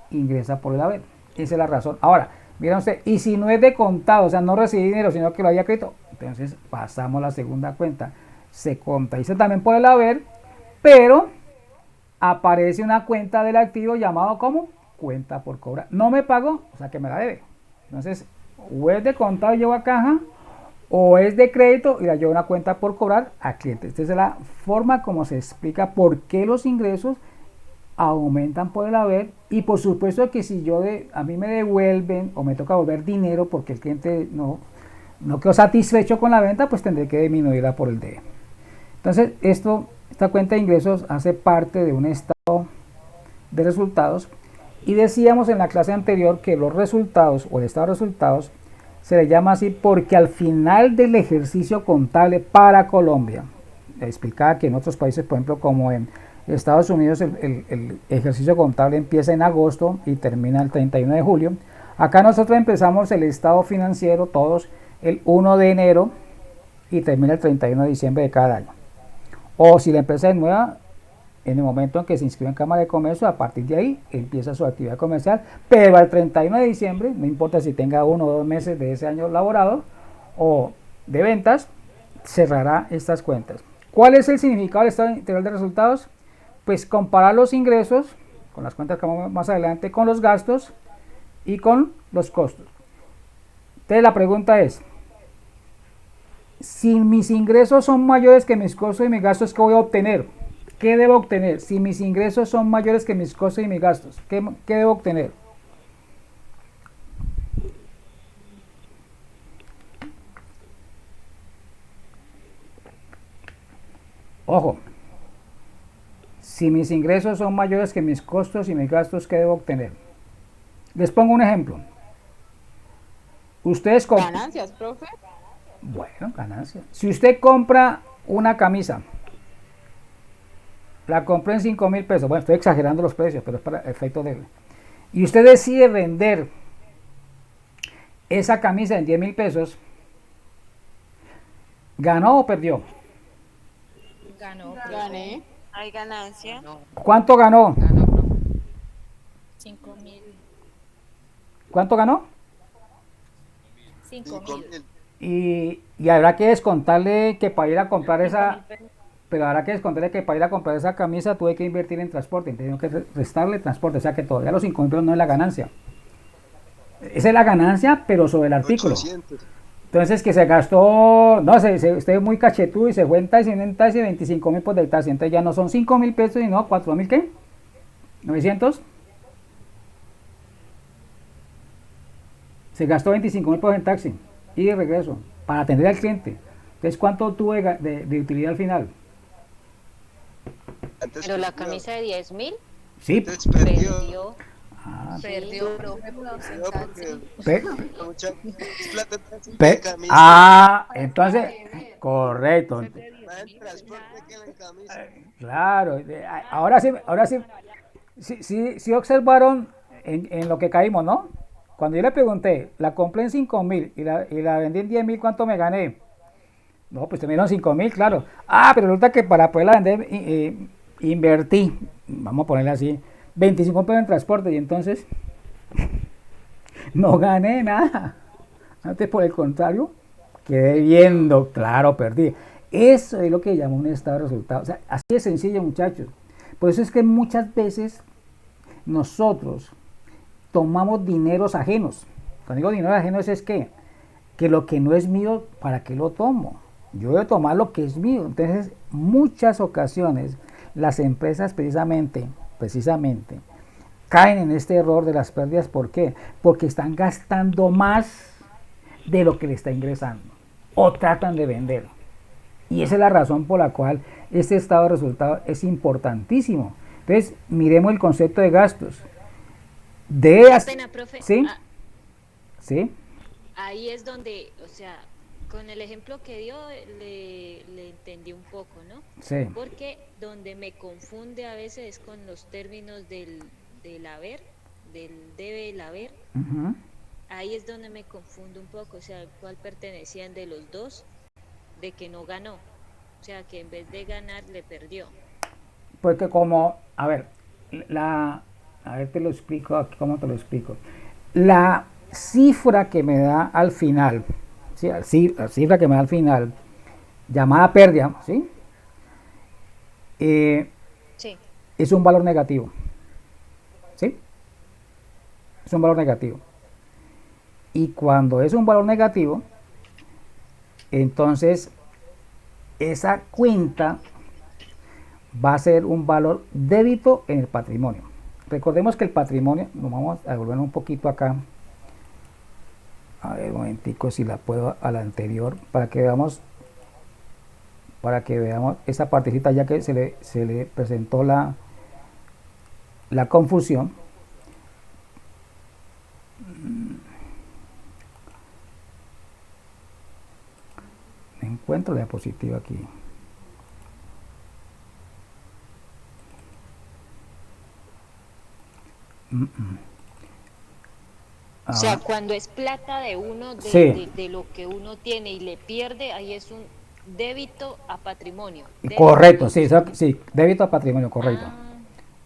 ingresa por el haber. Esa es la razón. Ahora, miren usted, y si no es de contado, o sea, no recibí dinero, sino que lo haya crédito, entonces pasamos a la segunda cuenta. Se contabiliza también por el haber, pero aparece una cuenta del activo llamado como cuenta por cobrar. No me pagó, o sea que me la debe. Entonces, o es de contado y llevo a caja, o es de crédito y la llevo a una cuenta por cobrar a cliente. Esta es la forma como se explica por qué los ingresos aumentan por el haber, y por supuesto que si a mí me devuelven o me toca devolver dinero porque el cliente no quedó satisfecho con la venta, pues tendré que disminuirla por el debe. Entonces, esta cuenta de ingresos hace parte de un estado de resultados, y decíamos en la clase anterior que los resultados o el estado de resultados se le llama así porque al final del ejercicio contable para Colombia, explicaba que en otros países, por ejemplo como en Estados Unidos, el ejercicio contable empieza en agosto y termina el 31 de julio. Acá nosotros empezamos el estado financiero todos el 1 de enero y termina el 31 de diciembre de cada año. O si la empresa es nueva, en el momento en que se inscribe en Cámara de Comercio, a partir de ahí empieza su actividad comercial, pero al 31 de diciembre, no importa si tenga 1 o 2 meses de ese año laborado o de ventas, cerrará estas cuentas. ¿Cuál es el significado del estado integral de resultados? Pues comparar los ingresos, con las cuentas que vamos más adelante, con los gastos y con los costos. Entonces la pregunta es, si mis ingresos son mayores que mis costos y mis gastos, ¿qué voy a obtener? ¿Qué debo obtener? Si mis ingresos son mayores que mis costos y mis gastos, ¿qué debo obtener? Ojo, si mis ingresos son mayores que mis costos y mis gastos, ¿qué debo obtener? Les pongo un ejemplo. Ustedes compran... Ganancias, profe. Bueno, ganancias. Si usted compra una camisa, la compré en 5,000 pesos, bueno, estoy exagerando los precios, pero es para efecto de... Y usted decide vender esa camisa en 10,000 pesos, ¿ganó o perdió? Ganó. Gané. Hay ganancia. ¿Cuánto ganó? 5.000. ¿Cuánto ganó? 5.000. Y habrá que descontarle que para ir a comprar esa... Pero habrá que descontarle que para ir a comprar esa camisa tuve que invertir en transporte, tengo que restarle transporte, o sea que todavía los 5,000 pesos no es la ganancia. Esa es la ganancia, pero sobre el artículo. 800. Entonces que se gastó, no sé, usted es muy cachetudo y se fue en taxi, 25,000 por del taxi, entonces ya no son 5,000 pesos, sino 4,000, ¿qué? 900. Se gastó 25,000 pesos en taxi y de regreso para atender al cliente. Entonces, ¿cuánto tuve de utilidad al final? Antes Pero la perdió. camisa de 10.000 Sí. Antes perdió. perdió. Ah, Perdió, profe, por No, sentarse. porque pe- mucha plata en taxi pe- que camisa. entonces, correcto. Más en transporte que en camisa. Claro, ahora sí observaron en lo que caímos, ¿no? Cuando yo le pregunté, la compré en 5,000 y la vendí en 10,000, ¿cuánto me gané? No, pues te me dieron 5,000, claro. Ah, pero resulta que para poderla vender invertí, vamos a ponerle así, 25 pesos en transporte, y entonces no gané nada. Antes, por el contrario, quedé viendo, claro, perdí. Eso es lo que llama un estado de resultados. O sea, así de sencillo, muchachos. Por eso es que muchas veces nosotros tomamos dineros ajenos. Cuando digo dinero ajeno es que lo que no es mío, ¿para qué lo tomo? Yo voy a tomar lo que es mío. Entonces, muchas ocasiones las empresas precisamente caen en este error de las pérdidas. ¿Por qué? Porque están gastando más de lo que le está ingresando o tratan de vender. Y esa es la razón por la cual este estado de resultado es importantísimo. Entonces, miremos el concepto de gastos. Qué pena, profe. ¿Sí? ¿Sí? Ahí es donde, o sea, con el ejemplo que dio le entendí un poco, ¿no? Sí. Porque donde me confunde a veces es con los términos del haber, del debe el haber. Uh-huh. Ahí es donde me confundo un poco, o sea, cuál pertenecían de los dos, de que no ganó, o sea, que en vez de ganar le perdió. Porque como, a ver, te lo explico aquí, ¿cómo te lo explico? La cifra que me da al final, ¿sí? La cifra que me da al final, llamada pérdida, ¿sí? Sí. Es un valor negativo, ¿sí? Es un valor negativo. Y cuando es un valor negativo, entonces esa cuenta va a ser un valor débito en el patrimonio. Recordemos que el patrimonio, nos vamos a volver un poquito acá. A ver, un momentico si la puedo a la anterior para que veamos esa partecita ya que se le presentó la confusión. Encuentro la diapositiva aquí. O sea, cuando es plata de uno, de lo que uno tiene y le pierde, ahí es un débito a patrimonio. Correcto, sí, débito a patrimonio, correcto.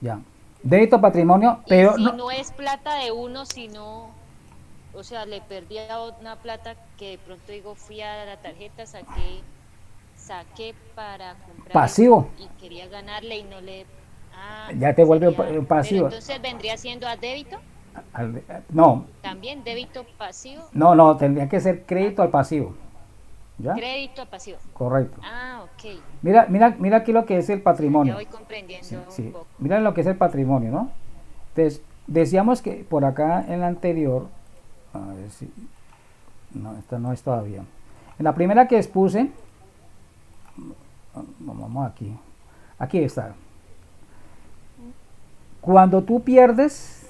Ya. Débito a patrimonio, pero si no es plata de uno, sino, o sea, le perdí una plata que de pronto digo, fui a la tarjeta, saqué para comprar pasivo y quería ganarle y no le... ya te vuelve un pasivo. Pero entonces vendría siendo a débito. No. También débito pasivo. No, tendría que ser crédito al pasivo. ¿Ya? Crédito a pasivo. Correcto. Ok. Mira aquí lo que es el patrimonio. Ya voy comprendiendo un poco. Mira lo que es el patrimonio, ¿no? Entonces, decíamos que por acá en la anterior, a ver si, no, esta no es todavía. En la primera que expuse, vamos aquí está. Cuando tú pierdes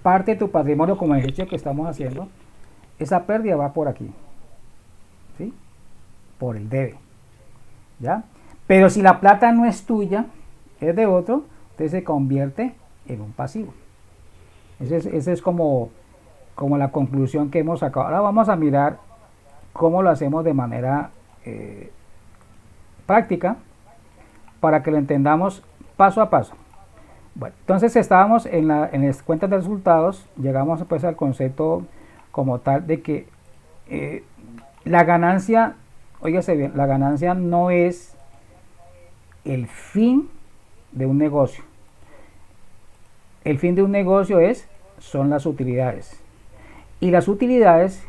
parte de tu patrimonio, como el ejercicio que estamos haciendo, esa pérdida va por aquí, ¿sí? Por el debe, ¿ya? Pero si la plata no es tuya, es de otro, entonces se convierte en un pasivo. Ese es como la conclusión que hemos sacado. Ahora vamos a mirar cómo lo hacemos de manera práctica para que lo entendamos paso a paso. Bueno, entonces estábamos en las cuentas de resultados, llegamos pues al concepto como tal de que la ganancia, óigase bien, la ganancia no es el fin de un negocio. El fin de un negocio son las utilidades. Y las utilidades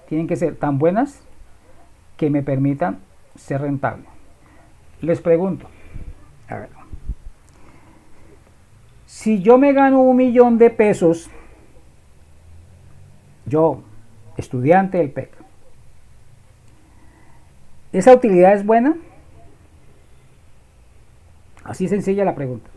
tienen que ser tan buenas que me permitan ser rentable. Les pregunto, a ver, si yo me gano 1.000.000 de pesos, yo, estudiante del PEC, ¿esa utilidad es buena? Así sencilla la pregunta.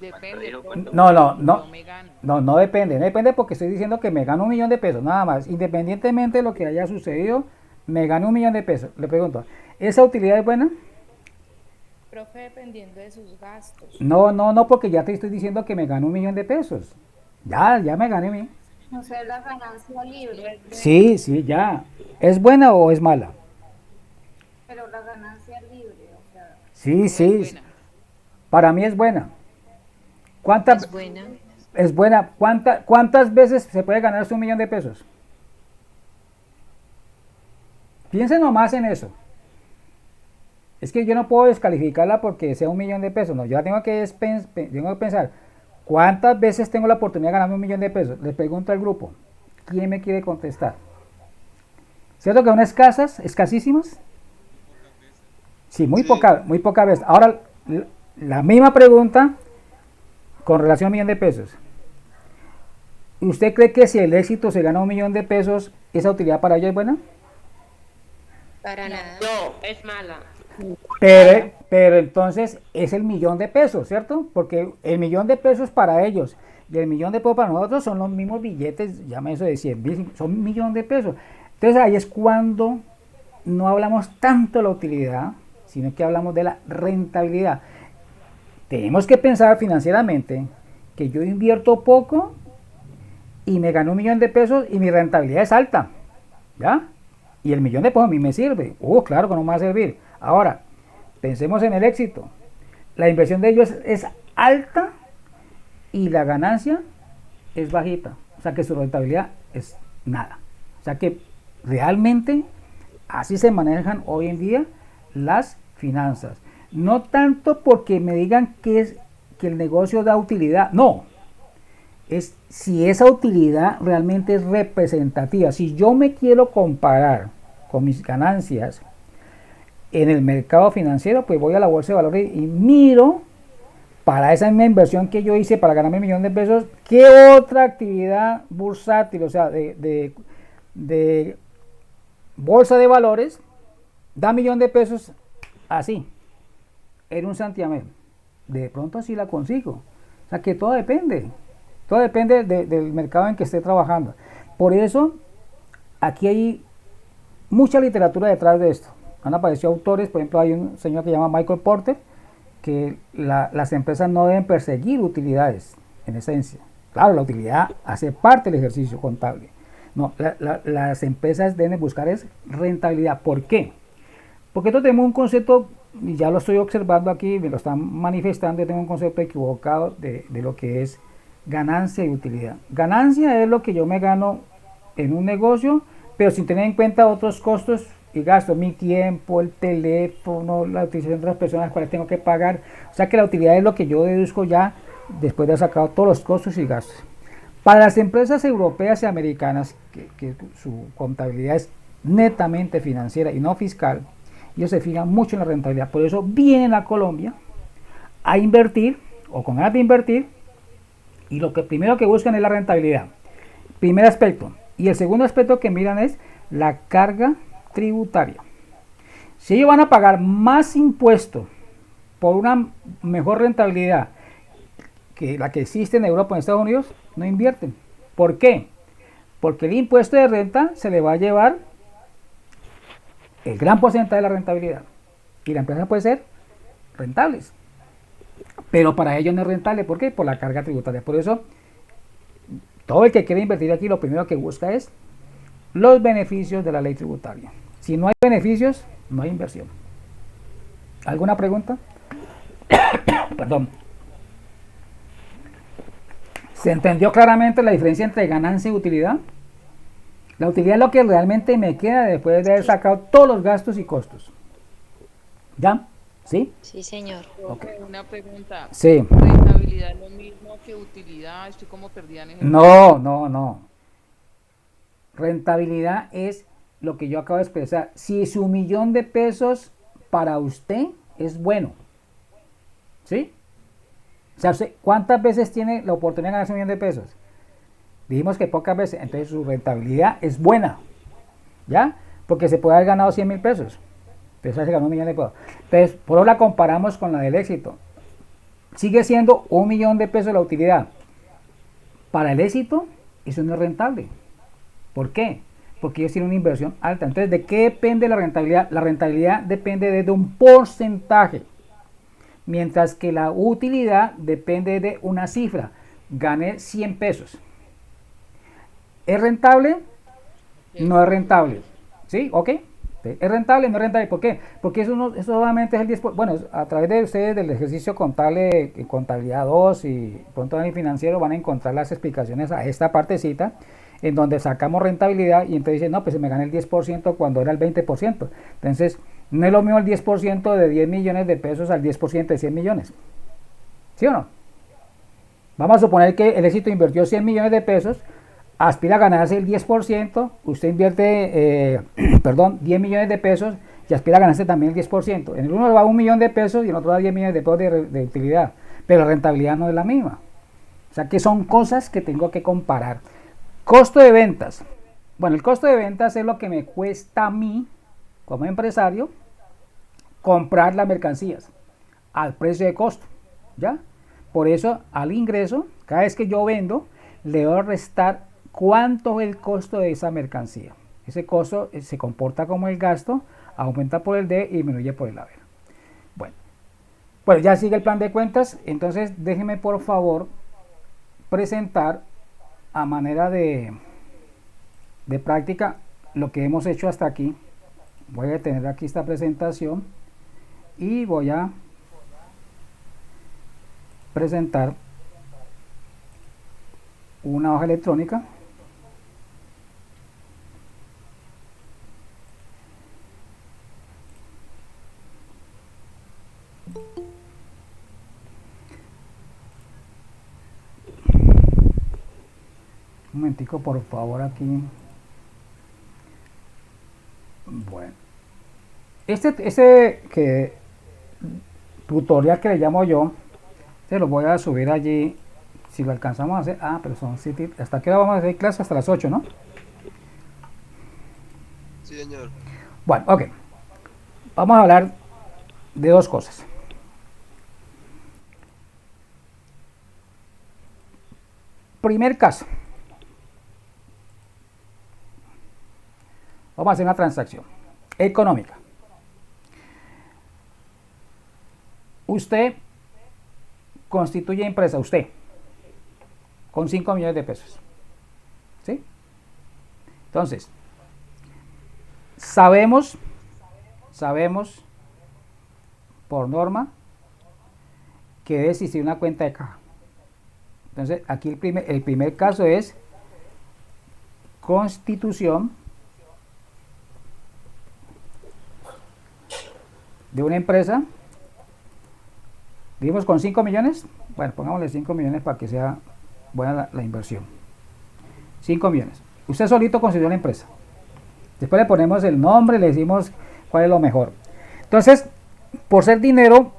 Depende. No depende. No depende porque estoy diciendo que me gano 1.000.000 de pesos, nada más. Independientemente de lo que haya sucedido, me gano 1.000.000 de pesos. Le pregunto, ¿esa utilidad es buena? Profe, dependiendo de sus gastos. No, porque ya te estoy diciendo que me gano 1.000.000 de pesos. Ya me gané 1.000. O sea, la ganancia libre. Sí, ya. ¿Es buena o es mala? Pero la ganancia libre, o sea. Sí. Para mí es buena. ¿Es buena? Es buena. ¿Cuántas veces se puede ganarse 1.000.000 de pesos? Piensen nomás en eso. es que yo no puedo descalificarla porque sea 1.000.000 de pesos, no, yo la tengo que pensar, ¿cuántas veces tengo la oportunidad de ganarme 1.000.000 de pesos? Les pregunto al grupo, ¿quién me quiere contestar? ¿Cierto que son escasas, escasísimas? Sí, muy pocas veces. Ahora, la misma pregunta con relación a 1.000.000 de pesos. ¿Usted cree que si el éxito se gana 1.000.000 de pesos, esa utilidad para ellos es buena? Para nada. No, es mala. Pero entonces es el 1.000.000 de pesos, ¿cierto? Porque el 1.000.000 de pesos para ellos y el 1.000.000 de pesos para nosotros son los mismos billetes, llame eso de 100.000, son 1.000.000 de pesos. Entonces ahí es cuando no hablamos tanto de la utilidad, sino que hablamos de la rentabilidad. Tenemos que pensar financieramente que yo invierto poco y me gano 1.000.000 de pesos y mi rentabilidad es alta, ¿ya? Y el 1.000.000 de pesos a mí me sirve. Claro que no me va a servir. Ahora, pensemos en el éxito. La inversión de ellos es alta y la ganancia es bajita. O sea que su rentabilidad es nada. O sea que realmente así se manejan hoy en día las finanzas. No tanto porque me digan que el negocio da utilidad. No. Es si esa utilidad realmente es representativa. Si yo me quiero comparar con mis ganancias en el mercado financiero, pues voy a la bolsa de valores y miro para esa misma inversión que yo hice para ganarme 1.000.000 de pesos, qué otra actividad bursátil, o sea, de bolsa de valores, da 1.000.000 de pesos así, en un santiamén. De pronto así la consigo. O sea que todo depende del mercado en que esté trabajando. Por eso, aquí hay mucha literatura detrás de esto. Han aparecido autores, por ejemplo, hay un señor que se llama Michael Porter, que las empresas no deben perseguir utilidades, en esencia. Claro, la utilidad hace parte del ejercicio contable. No, las empresas deben buscar es rentabilidad. ¿Por qué? Porque nosotros tenemos un concepto, y ya lo estoy observando aquí, me lo están manifestando, yo tengo un concepto equivocado de lo que es ganancia y utilidad. Ganancia es lo que yo me gano en un negocio, pero sin tener en cuenta otros costos y gastos, mi tiempo, el teléfono, la utilización de las personas a las cuales tengo que pagar. O sea que la utilidad es lo que yo deduzco ya después de haber sacado todos los costos y gastos. Para las empresas europeas y americanas, que su contabilidad es netamente financiera y no fiscal, ellos se fijan mucho en la rentabilidad. Por eso vienen a Colombia a invertir o con ganas de invertir, y lo que primero que buscan es la rentabilidad. Primer aspecto. Y el segundo aspecto que miran es la carga tributaria. Si ellos van a pagar más impuestos por una mejor rentabilidad que la que existe en Europa o en Estados Unidos, no invierten. ¿Por qué? Porque el impuesto de renta se le va a llevar el gran porcentaje de la rentabilidad. Y la empresa puede ser rentables. Pero para ellos no es rentable. ¿Por qué? Por la carga tributaria. Por eso, todo el que quiere invertir aquí, lo primero que busca es los beneficios de la ley tributaria. Si no hay beneficios, no hay inversión. ¿Alguna pregunta? Perdón. ¿Se entendió claramente la diferencia entre ganancia y utilidad? La utilidad es lo que realmente me queda después de haber sacado todos los gastos y costos. ¿Ya? ¿Sí? Sí, señor. Okay. Una pregunta. Sí. ¿Rentabilidad es lo mismo que utilidad? Estoy como perdida en ese No. Rentabilidad es lo que yo acabo de expresar. Si su 1.000.000 de pesos para usted es bueno, ¿sí? O sea, ¿cuántas veces tiene la oportunidad de ganarse 1.000.000 de pesos? Dijimos que pocas veces, entonces su rentabilidad es buena, ¿ya? Porque se puede haber ganado 100.000 pesos, pero se ganó 1.000.000 de pesos. Entonces, por eso la comparamos con la del éxito. Sigue siendo 1.000.000 de pesos la utilidad. Para el éxito, eso no es rentable. ¿Por qué? Porque ellos tienen una inversión alta. Entonces, ¿de qué depende la rentabilidad? La rentabilidad depende de un porcentaje, mientras que la utilidad depende de una cifra. Gané 100 pesos. ¿Es rentable? No es rentable. ¿Sí? ¿Ok? ¿Es rentable? No es rentable. ¿Por qué? Porque eso solamente es el 10%. Bueno, a través de ustedes del ejercicio contable, contabilidad 2 y pronto en el financiero van a encontrar las explicaciones a esta partecita en donde sacamos rentabilidad y entonces dicen, no, pues se me gané el 10% cuando era el 20%. Entonces, No es lo mismo el 10% de 10 millones de pesos al 10% de 100 millones. ¿Sí o no? Vamos a suponer que el éxito invirtió 100 millones de pesos, aspira a ganarse el 10%, usted invierte, 10 millones de pesos y aspira a ganarse también el 10%. En el uno va 1 millón de pesos y en el otro da 10 millones de pesos de utilidad, pero la rentabilidad no es la misma. O sea que son cosas que tengo que comparar. Costo de ventas. Bueno, el costo de ventas es lo que me cuesta a mí, como empresario, comprar las mercancías al precio de costo. ¿Ya? Por eso al ingreso, cada vez que yo vendo, le debo restar cuánto es el costo de esa mercancía. Ese costo se comporta como el gasto, aumenta por el D y disminuye por el haber. Bueno, ya sigue el plan de cuentas. Entonces déjeme por favor presentar a manera de práctica lo que hemos hecho hasta aquí. Voy a tener aquí esta presentación y voy a presentar una hoja electrónica un momentico por favor aquí. Bueno, este tutorial que le llamo yo, se lo voy a subir allí si lo alcanzamos a hacer. Pero son hasta qué hora vamos a hacer clase, hasta las 8, ¿no? Sí, señor. Bueno, ok, vamos a hablar de dos cosas. Primer caso, vamos a hacer una transacción económica. Usted constituye empresa, usted, con 5 millones de pesos. ¿Sí? Entonces, sabemos por norma que debe existir una cuenta de caja. Entonces, aquí el primer caso es constitución de una empresa. Vivimos con 5 millones. Bueno, pongámosle 5 millones para que sea buena la inversión. 5 millones. Usted solito constituyó la empresa. Después le ponemos el nombre, le decimos cuál es lo mejor. Entonces, por ser dinero,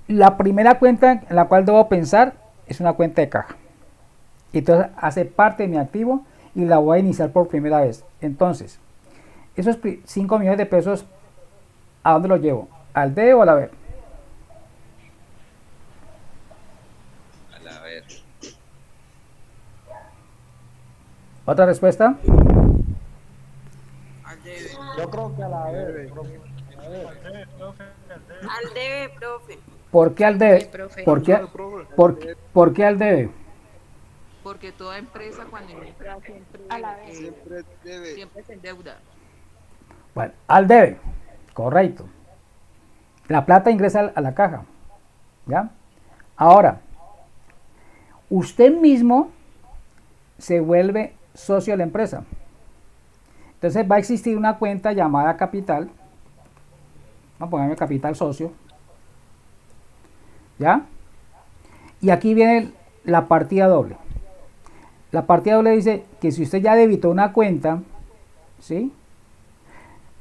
la primera cuenta en la cual debo pensar es una cuenta de caja. Entonces, hace parte de mi activo y la voy a iniciar por primera vez. Entonces, esos 5 millones de pesos, ¿a dónde los llevo? ¿Al D o al haber? Al haber. ¿Otra respuesta? Yo creo que a la vez. Al debe, profe. ¿Por qué al debe? profe. ¿Por qué al debe? Porque toda empresa cuando entra siempre, A la vez. Siempre debe. siempre se endeuda. Bueno, al debe. Correcto. La plata ingresa a la caja. ¿Ya? Ahora, usted mismo se vuelve socio de la empresa. Entonces va a existir una cuenta llamada capital. Vamos a ponerme capital socio. ¿Ya? Y aquí viene la partida doble. La partida doble dice que si usted ya debitó una cuenta, ¿sí?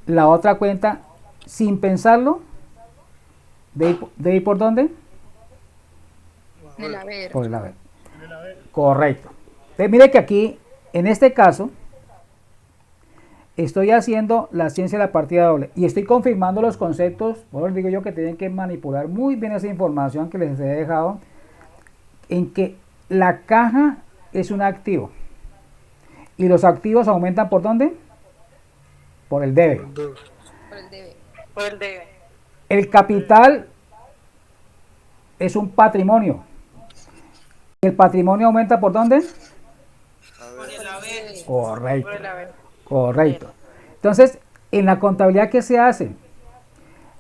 La otra cuenta, sin pensarlo, ¿debe ir por dónde? El haber. Por el haber. Correcto. Entonces, mire que aquí, en este caso, estoy haciendo la ciencia de la partida doble y estoy confirmando los conceptos. Por eso digo yo que tienen que manipular muy bien esa información que les he dejado, en que la caja es un activo y los activos aumentan ¿por dónde? Por el debe. Por el debe. Por el debe. El capital es un patrimonio. ¿El patrimonio aumenta por dónde? Por el haber. Correcto. Por el haber. Correcto. Entonces, en la contabilidad, ¿qué se hace?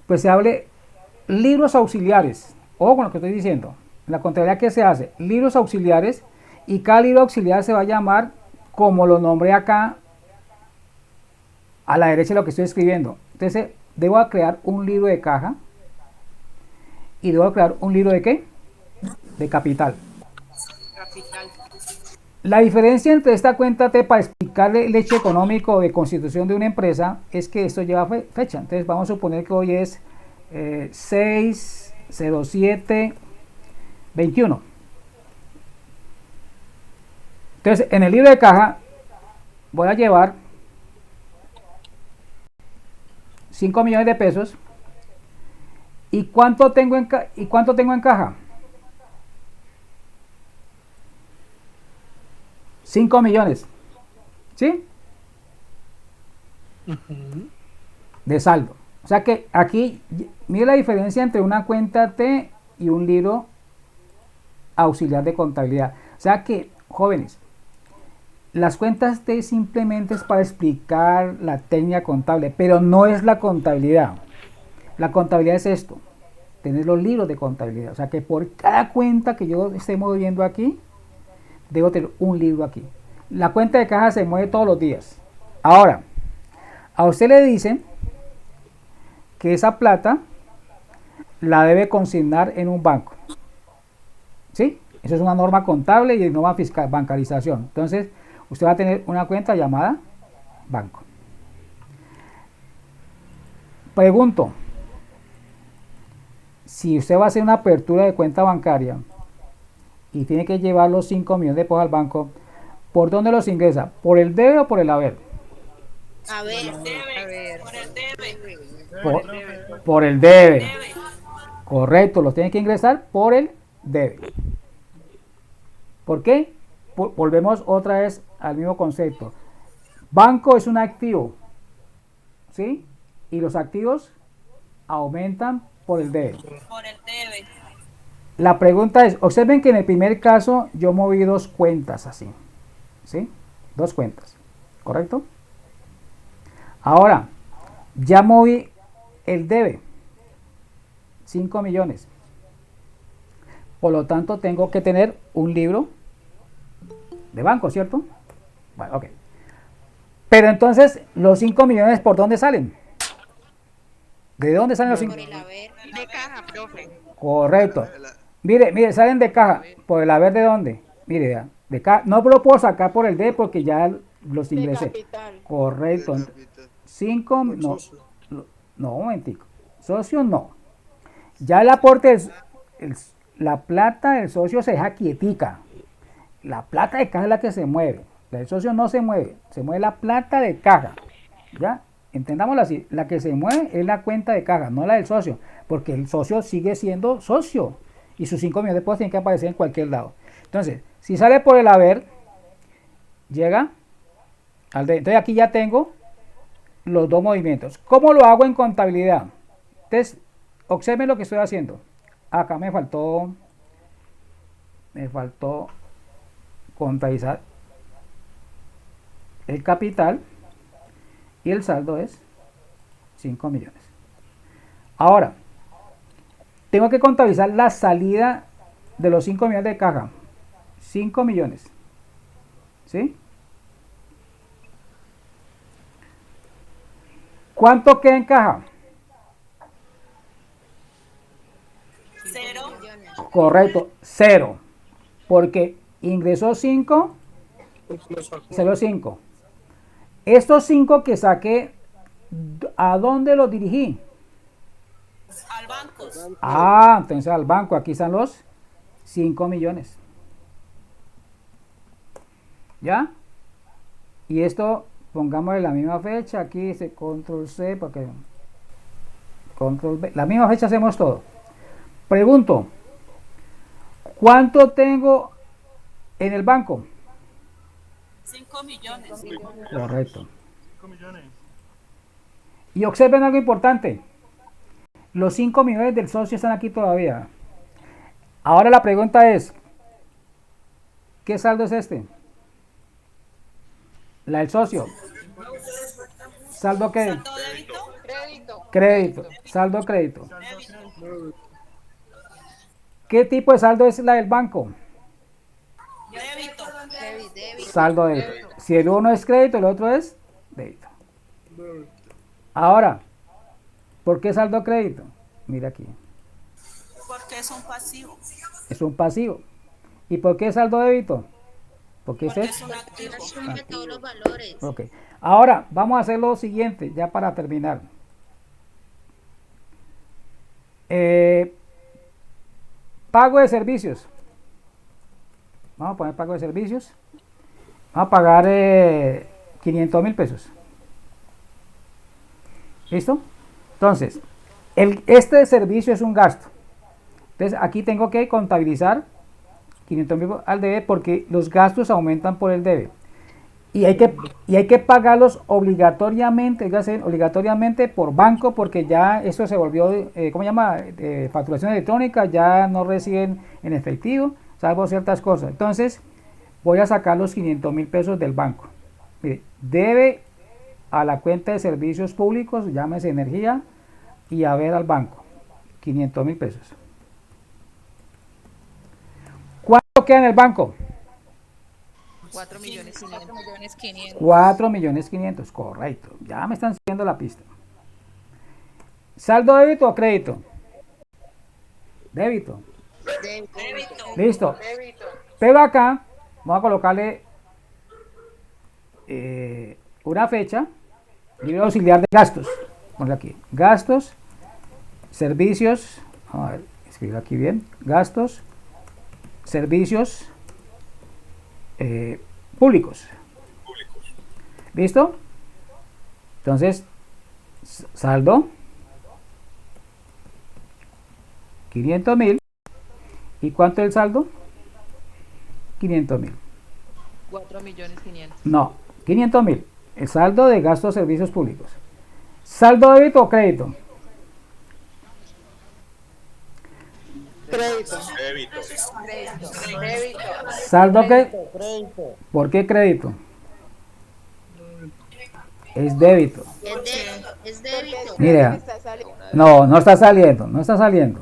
Pues se hable libros auxiliares. Ojo con lo que estoy diciendo. En la contabilidad, ¿qué se hace? Libros auxiliares, y cada libro auxiliar se va a llamar como lo nombré acá a la derecha de lo que estoy escribiendo. Entonces, debo crear un libro de caja y debo crear un libro de ¿qué? De capital. Capital. La diferencia entre esta cuenta T para explicarle el hecho económico de constitución de una empresa es que esto lleva fecha. Entonces vamos a suponer que hoy es 6/07/21. Entonces en el libro de caja voy a llevar 5 millones de pesos. ¿Y cuánto tengo en caja? 5 millones. ¿Sí? De saldo. O sea que aquí, mire la diferencia entre una cuenta T y un libro auxiliar de contabilidad. O sea que, jóvenes, las cuentas T simplemente es para explicar la técnica contable, pero no es la contabilidad. La contabilidad es esto, tener los libros de contabilidad. O sea que por cada cuenta que yo esté moviendo aquí, debo tener un libro aquí. La cuenta de caja se mueve todos los días. Ahora, a usted le dicen que esa plata la debe consignar en un banco. ¿Sí? Eso es una norma contable y norma fiscal, bancarización. Entonces, usted va a tener una cuenta llamada banco. Pregunto, si usted va a hacer una apertura de cuenta bancaria y tiene que llevar los 5 millones de pesos al banco, ¿por dónde los ingresa? ¿Por el debe o por el haber? A ver, Por el debe. Por el debe. Correcto, los tiene que ingresar por el debe. ¿Por qué? Volvemos otra vez al mismo concepto. Banco es un activo, ¿sí? Y los activos aumentan por el debe. Por el debe. La pregunta es, observen que en el primer caso yo moví dos cuentas así, ¿sí? Dos cuentas, ¿correcto? Ahora, ya moví el debe, 5 millones. Por lo tanto, tengo que tener un libro de banco, ¿cierto? Bueno, ok. Pero entonces, los 5 millones, ¿por dónde salen? ¿De dónde salen los 5? por el haber. De caja, profe. Correcto. Mire, salen de caja. ¿Por el haber de dónde? Mire, vea, de caja. No lo puedo sacar por el D porque ya los ingresé. Correcto. 5, no, no, un momentico. Socio no. Ya el aporte es, la plata del socio se deja quietica. La plata de caja es la que se mueve. La del socio no se mueve. Se mueve la plata de caja. ¿Ya? Entendámoslo así. La que se mueve es la cuenta de caja, no la del socio. Porque el socio sigue siendo socio. Y sus 5 millones de pesos tienen que aparecer en cualquier lado. Entonces, si sale por el haber, llega al D. Entonces aquí ya tengo los dos movimientos. ¿Cómo lo hago en contabilidad? Entonces, observen lo que estoy haciendo. Acá me faltó contabilizar el capital y el saldo es 5 millones. Ahora, tengo que contabilizar la salida de los 5 millones de caja. 5 millones. ¿Sí? ¿Cuánto queda en caja? 0. Correcto, 0. Porque ingresó 5, salió 5. Estos 5 que saqué, ¿a dónde los dirigí? Al banco. Ah, entonces al banco. Aquí están los 5 millones. ¿Ya? Y esto, pongámosle la misma fecha. Aquí dice control C, porque control V. La misma fecha hacemos todo. Pregunto, ¿cuánto tengo en el banco? 5 millones. Correcto. Y observen algo importante. Los 5 millones del socio están aquí todavía. Ahora la pregunta es, ¿qué saldo es este? La del socio. ¿Saldo qué? ¿Saldo débito? Crédito. Saldo crédito. ¿Qué tipo de saldo es la del banco? Débito. Saldo débito. Si el uno es crédito, el otro es débito. Ahora, ¿Por qué saldo a crédito? Mira aquí. Porque es un pasivo. Es un pasivo. ¿Y por qué saldo débito? Porque Porque es es un activo. La suma de todos los valores. Ok. Ahora, vamos a hacer lo siguiente, ya para terminar. Pago de servicios. Vamos a poner pago de servicios. Vamos a pagar 500.000 pesos. ¿Listo? Entonces, este servicio es un gasto. Entonces, aquí tengo que contabilizar 500.000 al debe porque los gastos aumentan por el debe. Y hay que pagarlos obligatoriamente, obligatoriamente por banco, porque ya eso se volvió, ¿cómo se llama? Facturación electrónica, ya no reciben en efectivo, salvo ciertas cosas. Entonces, voy a sacar los 500.000 pesos del banco. Mire, debe a la cuenta de servicios públicos, llámese energía, y a ver al banco, 500.000 pesos. ¿Cuánto queda en el banco? 4.500.000. 4.500.000, correcto. Ya me están siguiendo la pista. ¿Saldo débito o crédito? Débito. Débito. Listo. Pero acá vamos a colocarle una fecha. Libro auxiliar de gastos. Ponle aquí. Gastos, servicios. Vamos a ver, escribir aquí bien. Gastos, servicios públicos. ¿Listo? Entonces, saldo 500.000. ¿Y cuánto es el saldo? 500.000. 4.500.000. No, 500.000. El saldo de gastos de servicios públicos. ¿Saldo débito o crédito? Crédito. Débito. ¿Saldo qué? Crédito. ¿Por qué crédito? Es débito. Es débito. Mira, no está saliendo, no está saliendo.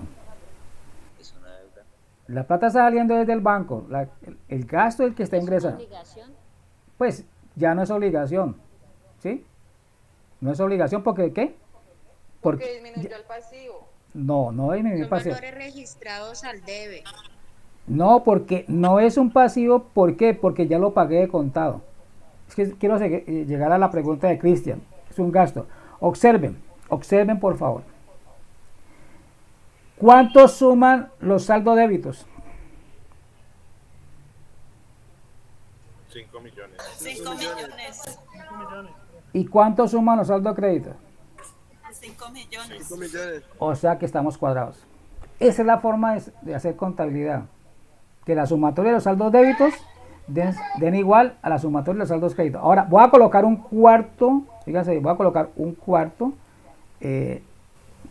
La plata está saliendo desde el banco. El gasto es el que está ingresando. ¿Obligación? Pues ya no es obligación. ¿Sí? No es obligación porque ¿qué? Porque disminuyó el pasivo. No disminuyó el Son pasivo. valores registrados al debe. No, porque no es un pasivo. ¿Por qué? Porque ya lo pagué de contado. Es que quiero llegar a la pregunta de Cristian. Es un gasto. Observen por favor. ¿Cuánto suman los saldos débitos? 5 millones. 5 millones. ¿Y cuánto suman los saldos de crédito? 5 millones. 5 millones. O sea que estamos cuadrados. Esa es la forma de hacer contabilidad. Que la sumatoria de los saldos débitos den igual a la sumatoria de los saldos créditos. Ahora voy a colocar un cuarto, fíjense, voy a colocar un cuarto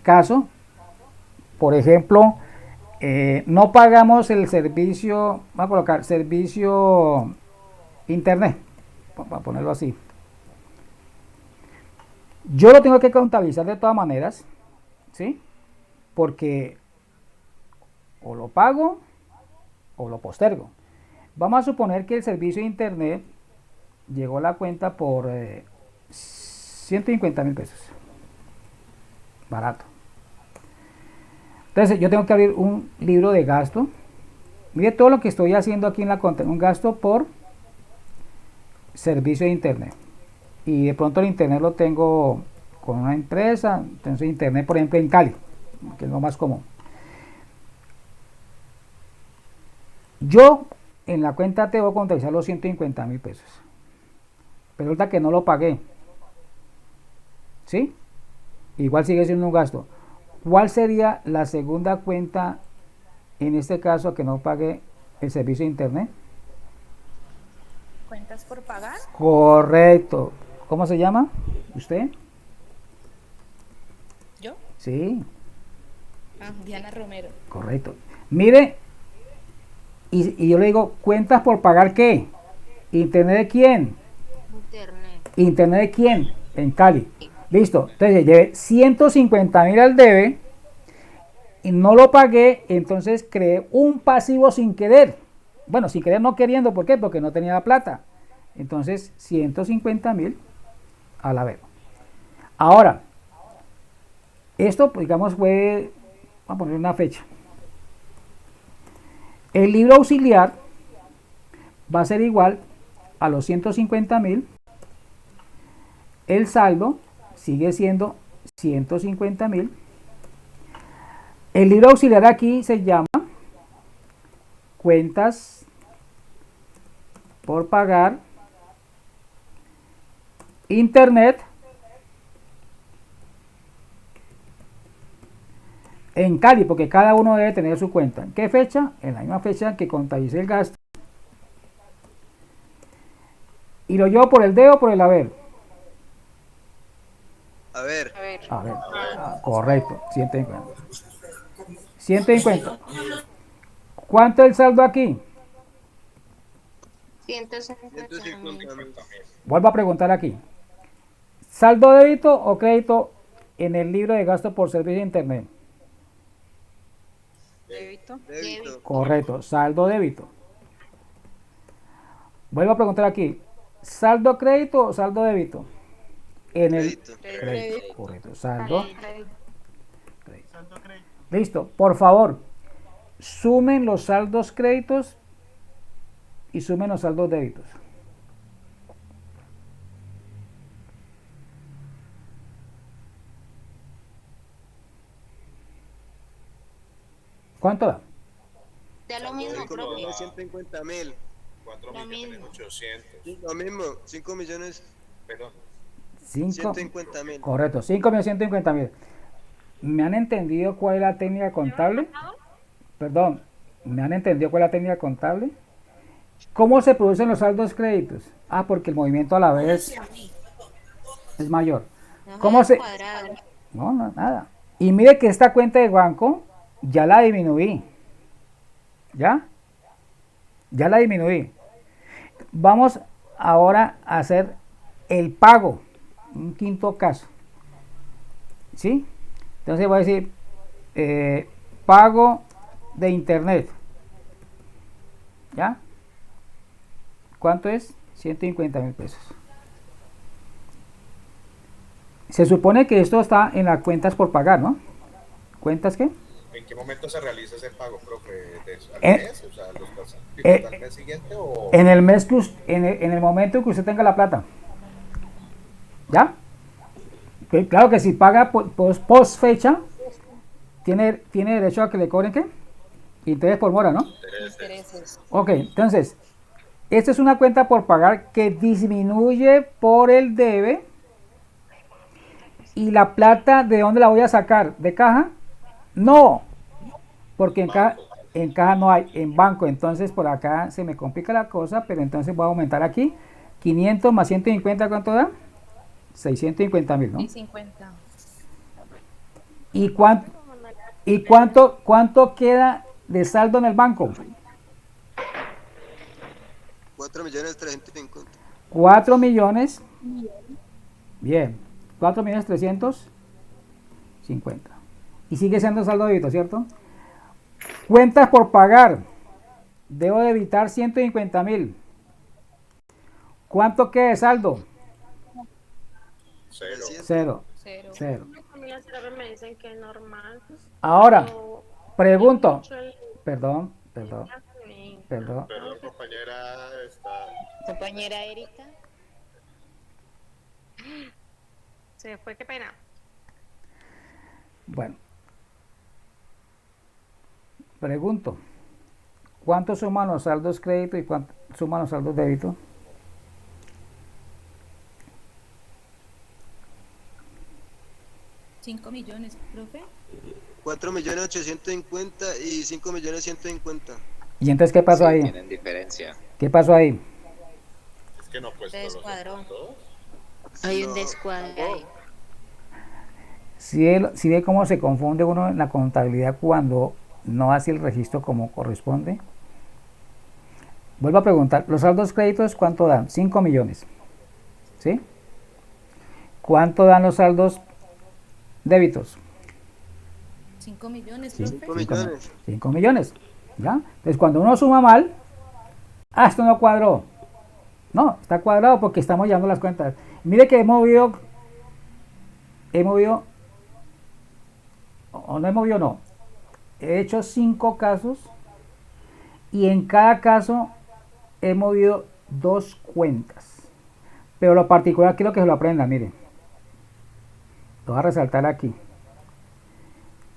caso. Por ejemplo, no pagamos el servicio, voy a colocar servicio internet, para ponerlo así. Yo lo tengo que contabilizar de todas maneras, ¿sí? Porque o lo pago o lo postergo. Vamos a suponer que el servicio de internet llegó a la cuenta por 150.000 pesos. Barato. Entonces yo tengo que abrir un libro de gasto. Mire todo lo que estoy haciendo aquí en la cuenta. Un gasto por servicio de internet. Y de pronto el internet lo tengo con una empresa. Entonces internet, por ejemplo, en Cali, que es lo más común. Yo en la cuenta te voy a contabilizar los 150.000 pesos. Pero resulta que no lo pagué. ¿Sí? Igual sigue siendo un gasto. ¿Cuál sería la segunda cuenta en este caso que no pague el servicio de internet? ¿Cuentas por pagar? Correcto. ¿Cómo se llama? ¿Usted? ¿Yo? Sí, Diana Romero. correcto. Mire, y yo le digo, ¿cuentas por pagar qué? ¿Internet de quién? Internet. ¿Internet de quién? En Cali. Listo. Entonces llevé 150.000 al debe y no lo pagué, entonces creé un pasivo sin querer. Bueno, sin querer no queriendo, ¿por qué? Porque no tenía la plata. Entonces 150.000 a la vez. Ahora, Esto, pues, digamos, fue, vamos a poner una fecha. El libro auxiliar va a ser igual a los 150.000. El saldo sigue siendo 150.000. El libro auxiliar aquí se llama cuentas por pagar, internet en Cali, porque cada uno debe tener su cuenta. ¿En qué fecha? En la misma fecha que contabilice el gasto. ¿Y lo llevo por el D o por el haber? A ver. A ver, correcto, 150. 150. ¿Cuánto es el saldo aquí? 150.000. Vuelvo a preguntar aquí. ¿Saldo débito o crédito en el libro de gasto por servicio de internet? Débito. Débito. Correcto, saldo débito. Vuelvo a preguntar aquí. ¿Saldo crédito o saldo débito? En el Crédito. crédito. Correcto, saldo. Crédito. Listo, por favor, sumen los saldos créditos y sumen los saldos débitos. ¿Cuánto da? Da lo mismo, profe. 150.000. 4.800.000. Lo mismo, 5 millones Perdón. 150.000. Correcto, 5.150.000. ¿Me han entendido cuál es la técnica contable? Perdón, ¿me han entendido cuál es la técnica contable? ¿Cómo se producen los saldos créditos? Ah, porque el movimiento a la vez es mayor. ¿Cómo se...? No, no, nada. Y mire que esta cuenta de banco ya la disminuí. ¿Ya? Ya la disminuí. Vamos ahora a hacer el pago. Un quinto caso. ¿Sí? Entonces voy a decir pago de internet. ¿Ya? ¿Cuánto es? 150.000 pesos. Se supone que esto está en las cuentas por pagar, ¿no? ¿Cuentas qué? ¿En qué momento se realiza ese pago, profe? ¿Al Eh, mes? O sea, ¿los eh, al mes siguiente o...? En el mes que en el momento que usted tenga la plata. ¿Ya? Claro que si paga post fecha, tiene derecho a que le cobren ¿qué? Interés por mora, ¿no? Intereses. Ok, entonces, esta es una cuenta por pagar que disminuye por el debe. ¿Y la plata de dónde la voy a sacar? ¿De caja? No, porque en caja no hay, en banco. Entonces por acá se me complica la cosa, pero entonces voy a aumentar aquí. 500 más 150, ¿cuánto da? 650.000, ¿no? Y 50. ¿Y cuánto queda de saldo en el banco? 4.350.000. 4 millones. Bien, 4.350.000. Y sigue siendo saldo débito, ¿cierto? Cuentas por pagar. Debo debitar 150.000. ¿Cuánto queda de saldo? Cero. Cero. Me dicen que es normal. Ahora, pregunto. Mucho el- Perdón. Perdón, compañera, Compañera Erika. Se fue, qué pena. Bueno. Pregunto. ¿Cuánto suman los saldos crédito y cuánto suman los saldos débito? ¿5 millones, profe? 4.850.000 y 5.150.000. ¿Y entonces qué pasó ahí? Tienen diferencia. ¿Qué pasó ahí? es que no pues Descuadrón. todos. Hay un descuadre ahí. Si ve cómo se confunde uno en la contabilidad cuando no hace el registro como corresponde. Vuelvo a preguntar, ¿los saldos créditos cuánto dan? 5 millones. ¿Sí? ¿Cuánto dan los saldos débitos? 5 millones, Sí, profe. 5 millones. 5 millones. ¿Ya? Entonces cuando uno suma mal, esto no cuadró. No, está cuadrado porque estamos llevando las cuentas. Mire que he movido o no he movido, no. He hecho 5 casos y en cada caso he movido 2 cuentas. Pero lo particular quiero que se lo aprendan, miren. Lo voy a resaltar aquí.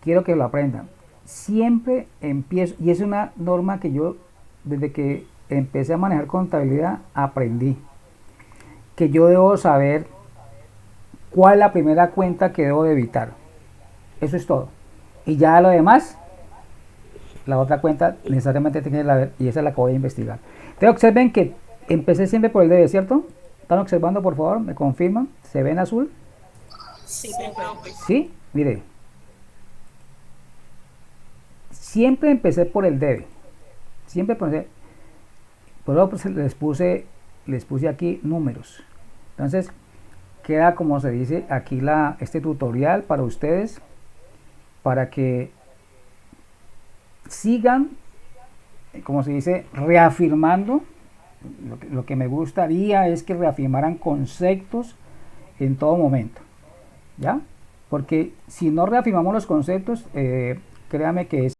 Quiero que lo aprendan. Siempre empiezo, y es una norma que yo desde que empecé a manejar contabilidad aprendí, que yo debo saber cuál es la primera cuenta que debo de evitar. Eso es todo. Y ya lo demás, la otra cuenta necesariamente tiene que ver, y esa es la que voy a investigar. Entonces observen que empecé siempre por el debe, ¿cierto? ¿Están observando, por favor? ¿Me confirman? ¿Se ve en azul? Sí, profe. Sí, mire. Siempre empecé por el debe. Siempre empecé. Por eso pues, les puse aquí números. Entonces, queda como se dice aquí este tutorial para ustedes, para que sigan, como se dice, reafirmando. Lo que me gustaría es que reafirmaran conceptos en todo momento, ¿ya? Porque si no reafirmamos los conceptos, créame que es